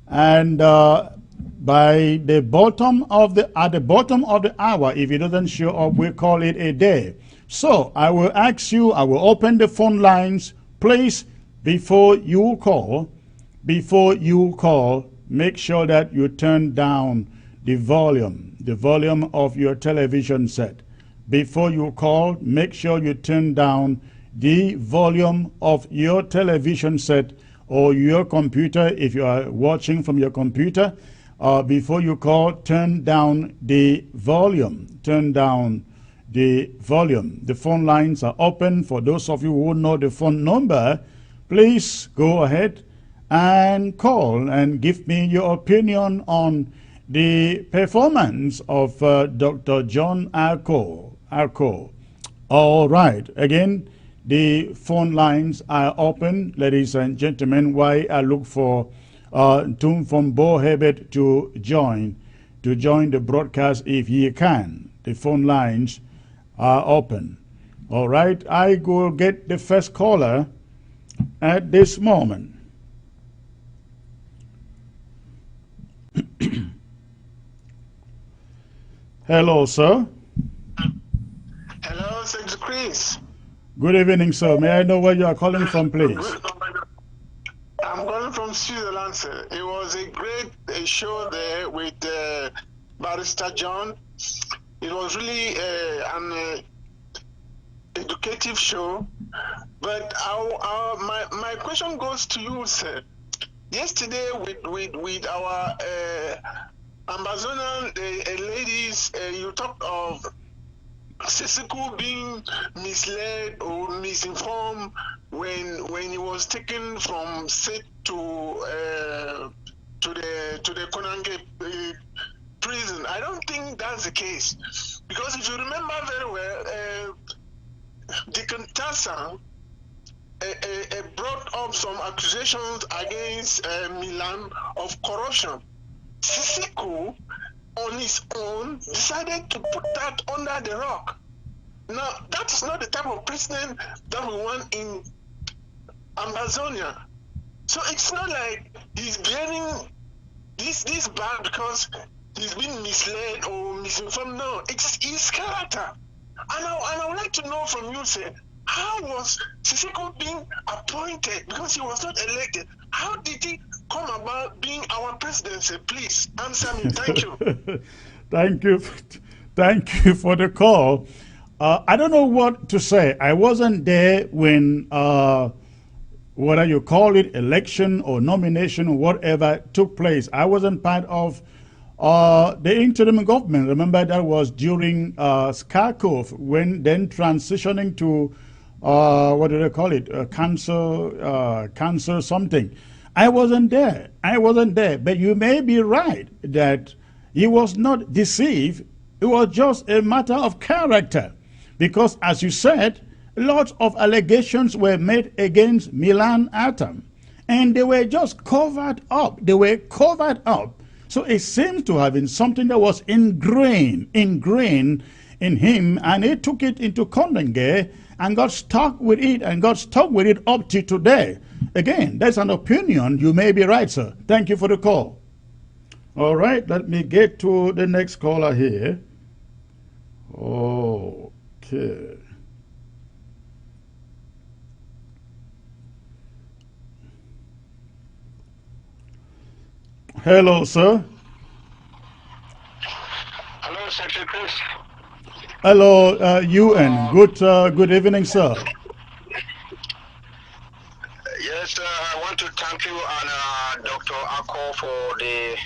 and by the bottom of the hour, if he doesn't show up, we'll call it a day. So I will ask you, I will open the phone lines. Please, before you call, make sure that you turn down the volume of your television set. Before you call, make sure you turn down the volume of your television set or your computer if you are watching from your computer. Before you call, turn down the volume. Turn down the volume. The phone lines are open. For those of you who know the phone number, please go ahead and call and give me your opinion on the performance of Dr. John Arko. All right. Again, the phone lines are open, ladies and gentlemen, while I look for Tum from Bo Herbert to join the broadcast if he can. The phone lines are open. All right. I will get the first caller at this moment. Hello, sir. Hello, Secretary Chris. Good evening, sir. May I know where you are calling from, please? I'm calling from Switzerland, sir. It was a great show there with Barrister John. It was really an educative show. But my question goes to you, sir. Yesterday, with our Amazonian ladies, you talked of Sisiku being misled or misinformed when he was taken from Set to the Konange prison. I don't think that's the case, because if you remember very well, Deacon Tassa brought up some accusations against Milan of corruption. Sisiku, on his own, decided to put that under the rock. Now, that is not the type of president that we want in Amazonia. So it's not like he's bearing this bad because he's been misled or misinformed. No, it's his character. And I would like to know from you, sir, how was Siseko being appointed, because he was not elected? How did he come about being our president, sir? Please answer me. Thank you. Thank you for the call. I don't know what to say. I wasn't there when, whether you call it election or nomination or whatever took place. I wasn't part of the interim government. Remember, that was during Skarkov, when then transitioning to what do they call it? Cancer something. I wasn't there. But you may be right that he was not deceived. It was just a matter of character. Because, as you said, lots of allegations were made against Milan Atom. And they were just covered up. So it seems to have been something that was ingrained in him. And he took it into Konange and got stuck with it up to today. Again, that's an opinion. You may be right, sir. Thank you for the call. All right, let me get to the next caller here. Okay. Hello, sir. Hello, Secretary Chris. Hello, UN. Good evening, sir. Yes, I want to thank you and Dr. Ako for the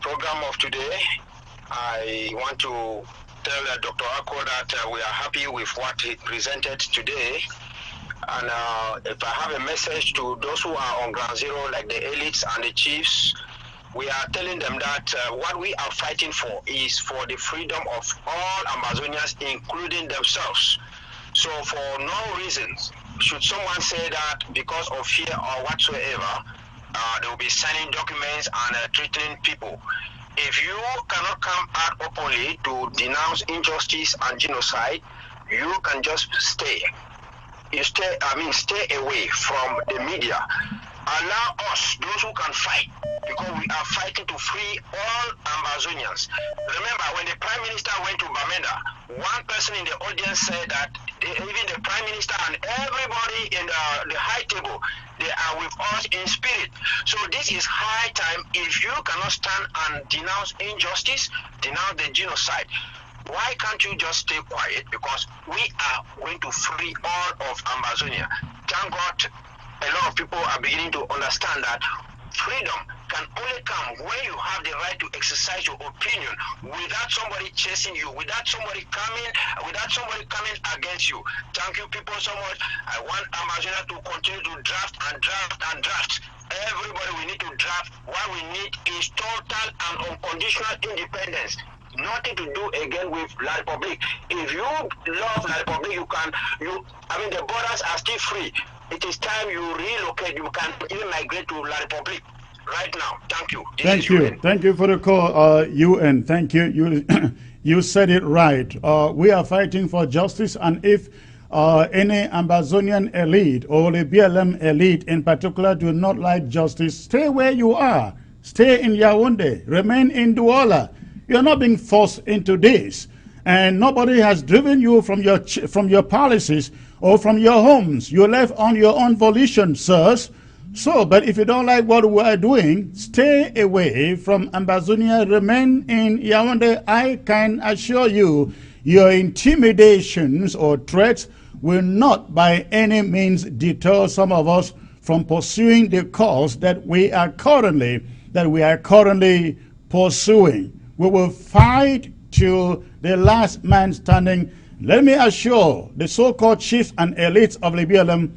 program of today. I want to tell Dr. Ako that we are happy with what he presented today. And if I have a message to those who are on ground zero, like the elites and the chiefs, we are telling them that what we are fighting for is for the freedom of all Amazonians, including themselves. So for no reason should someone say that because of fear or whatsoever, they will be signing documents and threatening people. If you cannot come out openly to denounce injustice and genocide, you can just stay. Stay away from the media. Allow us, those who can fight, because we are fighting to free all Amazonians. Remember, when the Prime Minister went to Bamenda, one person in the audience said that even the Prime Minister and everybody in the high table, they are with us in spirit. So this is high time. If you cannot stand and denounce injustice, denounce the genocide, why can't you just stay quiet? Because we are going to free all of Amazonia. Thank God a lot of people are beginning to understand that freedom can only come when you have the right to exercise your opinion without somebody chasing you, without somebody coming against you. Thank you people so much. I want Amazonia to continue to draft and draft and draft. Everybody, we need to draft. What we need is total and unconditional independence. Nothing to do again with La Republic. If you love La Republic, the borders are still free. It is time you relocate. You can even migrate to La Republic right now. Thank you. Thank you. Thank you for the call, UN. Thank you. You said it right. We are fighting for justice, and if any Amazonian elite or the BLM elite in particular do not like justice, stay where you are. Stay in Yaoundé. Remain in Douala. You're not being forced into this, and nobody has driven you from your palaces or from your homes. You left on your own volition, sirs. So, but if you don't like what we are doing, stay away from Amazonia. Remain in Yaoundé. I can assure you, your intimidations or threats will not by any means deter some of us from pursuing the cause that we are currently pursuing. We will fight till the last man standing. Let me assure the so-called chiefs and elites of the BLM,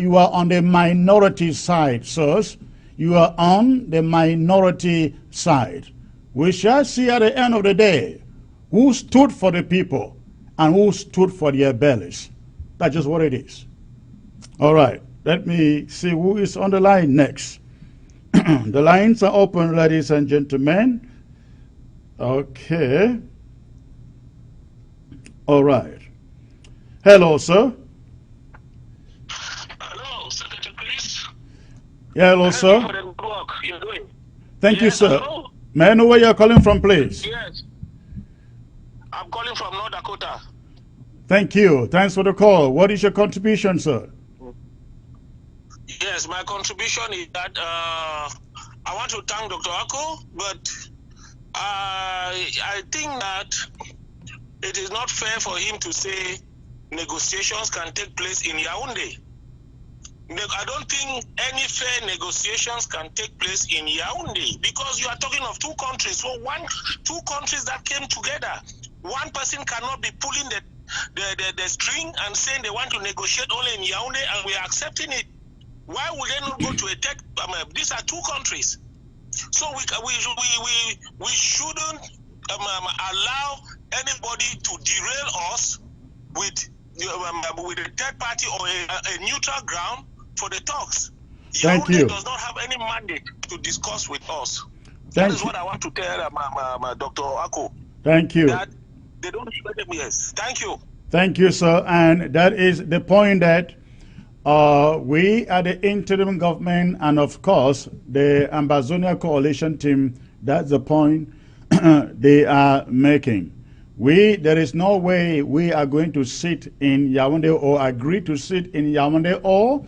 you are on the minority side, sirs. You are on the minority side. We shall see at the end of the day who stood for the people and who stood for their bellies. That's just what it is. All right, let me see who is on the line next. The lines are open, ladies and gentlemen. Okay. All right. Hello, sir. Hello, Secretary Chris. Yeah, hello, sir. For the good work you're doing. Thank you, sir. Hello? May I know where you're calling from, please? Yes. I'm calling from North Dakota. Thank you. Thanks for the call. What is your contribution, sir? Yes, my contribution is that I want to thank Dr. Ako, but I think that it is not fair for him to say negotiations can take place in Yaoundé. I don't think any fair negotiations can take place in Yaoundé because you are talking of two countries. So two countries that came together. One person cannot be pulling the string and saying they want to negotiate only in Yaoundé and we are accepting it. Why would they not go to a third? These are two countries. So we shouldn't allow anybody to derail us with a third party or a neutral ground for the talks. Thank Yaoundé you. does not have any mandate to discuss with us. Thank That is you. what I want to tell Dr. Ako. Thank you. That they don't expect them. Yes. Thank you. Thank you, sir. And that is the point that we are the interim government and, of course, the Amazonia coalition team, that's the point they are making. There is no way we are going to sit in Yaoundé or agree to sit in Yaoundé or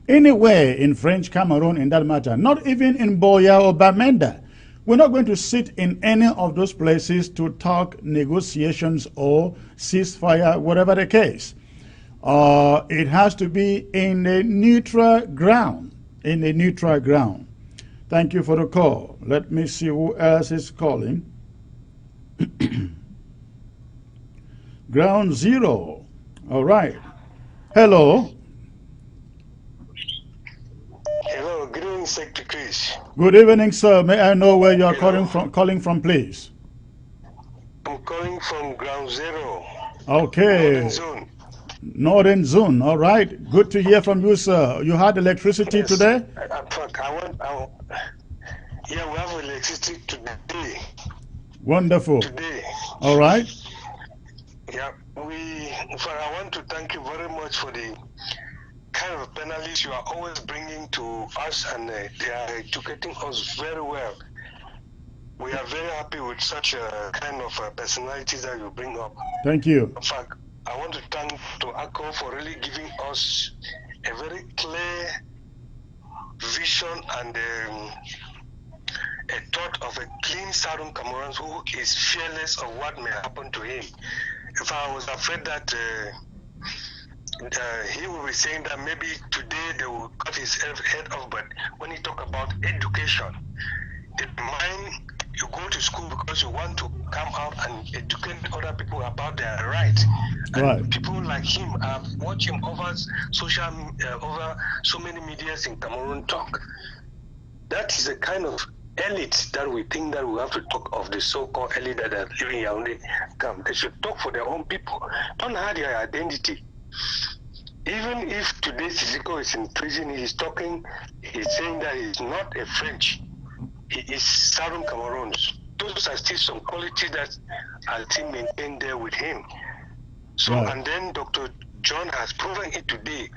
anywhere in French Cameroon in that matter, not even in Boya or Bamenda. We're not going to sit in any of those places to talk negotiations or ceasefire, whatever the case. It has to be in a neutral ground, Thank you for the call. Let me see who else is calling. Ground zero. All right. Hello. Hello, good evening, Secretary Chris. Good evening, sir. May I know where you are calling from, please? I'm calling from Ground Zero. Okay. Northern Zone. Northern Zone. All right. Good to hear from you, sir. You had electricity Yes. today? Yeah, we have electricity today. Wonderful. Today. All right. Yeah, I want to thank you very much for the kind of panelists you are always bringing to us, and they are educating us very well. We are very happy with such a kind of personalities that you bring up. Thank you. In fact, I want to thank Dr. Ako for really giving us a very clear vision and a thought of a clean Southern Cameroon who is fearless of what may happen to him. If I was afraid that he will be saying that maybe today they will cut his head off, but when he talk about education, the mind, you go to school because you want to come out and educate other people about their rights. Right. And people like him, I've watched him over over so many medias in Cameroon talk. That is a kind of elite that we think that we have to talk of, the so-called elite that are living in Yaoundé. Come, they should talk for their own people. Don't hide their identity. Even if today Sissoko is in prison, he's saying that he's not a French. He is Southern Cameroons. Those are still some qualities that are still maintained there with him. So, Right. And then Dr. John has proven it today.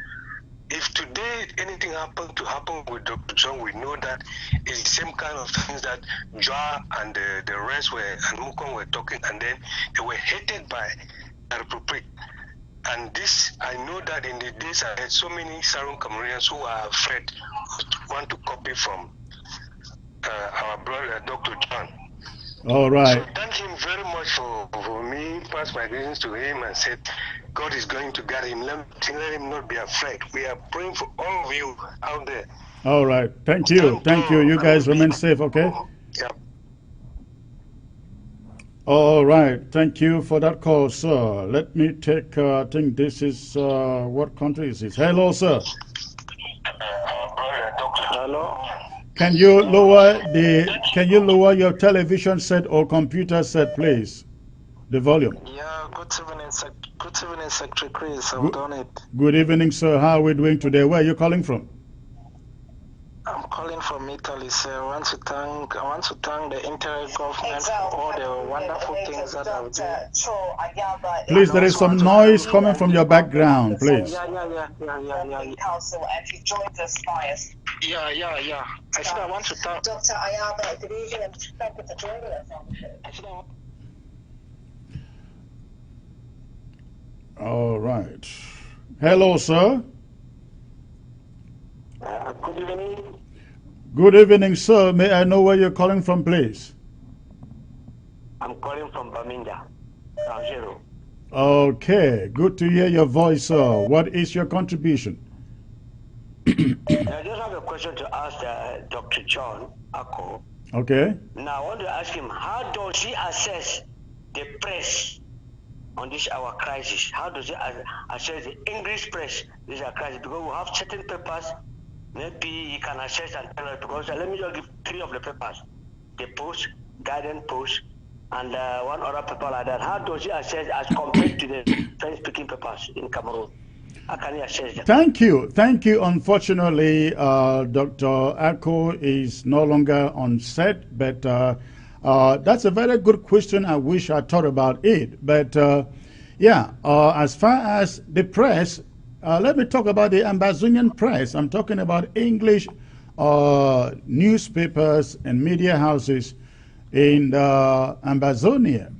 If today anything happened with Dr. John, we know that it's the same kind of things that Joa and the rest and Mukong were talking, and then they were hated by the Republic. And this, I know that in the days ahead, so many Southern Cameroonians who are afraid want to copy from our brother, Dr. John. All right. So thank him very much for me, pass my greetings to him and said, God is going to guide him. Let him not be afraid. We are praying for all of you out there. All right. Thank you. Thank you. You guys remain safe, okay? Yeah. All right. Thank you for that call, sir. Let me take, I think this is, what country is this? Hello, sir. Hello. Can you lower your television set or computer set, please? The volume. Yeah, good evening, Secretary Chris. I've done it. Good evening, sir. How are we doing today? Where are you calling from? I'm calling from Italy, sir. I want to thank the entire government for all the wonderful things that I've done. Please, there is some noise coming from your background, please. Yeah. I said I want to thank Dr. Ayaba. Good evening and thank you for joining us on the show. All right. Hello, sir. Good evening. Good evening, sir. May I know where you're calling from, please? I'm calling from Baminda, Algeria. Okay. Good to hear your voice, sir. What is your contribution? I just have a question to ask Dr. John Ako. Okay. Now, I want to ask him, how does he assess the press on this our crisis? How does he assess the English press this our crisis? Because we have certain papers, maybe he can assess and tell us, because let me just give 3 of the papers. The Post, Guardian Post, and one other paper like that. How does he assess as compared to the French-speaking papers in Cameroon? How can he assess them? Thank you. Thank you. Unfortunately, Dr. Ako is no longer on set, but that's a very good question. I wish I thought about it. But as far as the press, let me talk about the Ambazonian press. I'm talking about English newspapers and media houses in Ambazonia.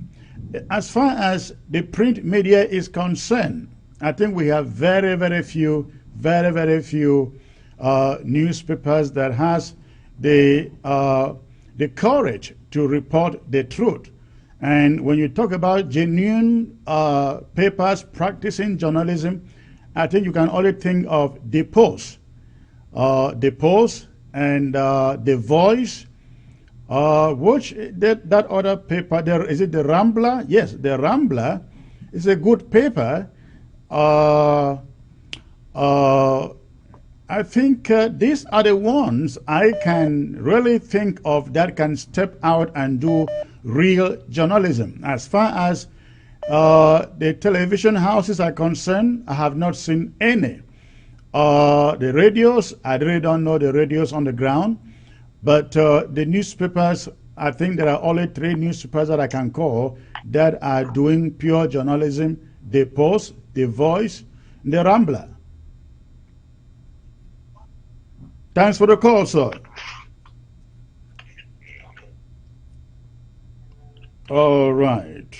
As far as the print media is concerned, I think we have very, very few newspapers that has the courage to report the truth. And when you talk about genuine papers practicing journalism, I think you can only think of The Post, and The Voice, which that other paper there, is it The Rambler? Yes, The Rambler is a good paper. I think these are the ones I can really think of that can step out and do real journalism. As far as the television houses are concerned, I have not seen any. The radios, I really don't know the radios on the ground, but the newspapers, I think there are only 3 newspapers that I can call that are doing pure journalism: The Post, The Voice, The Rambler. Thanks for the call, sir. All right.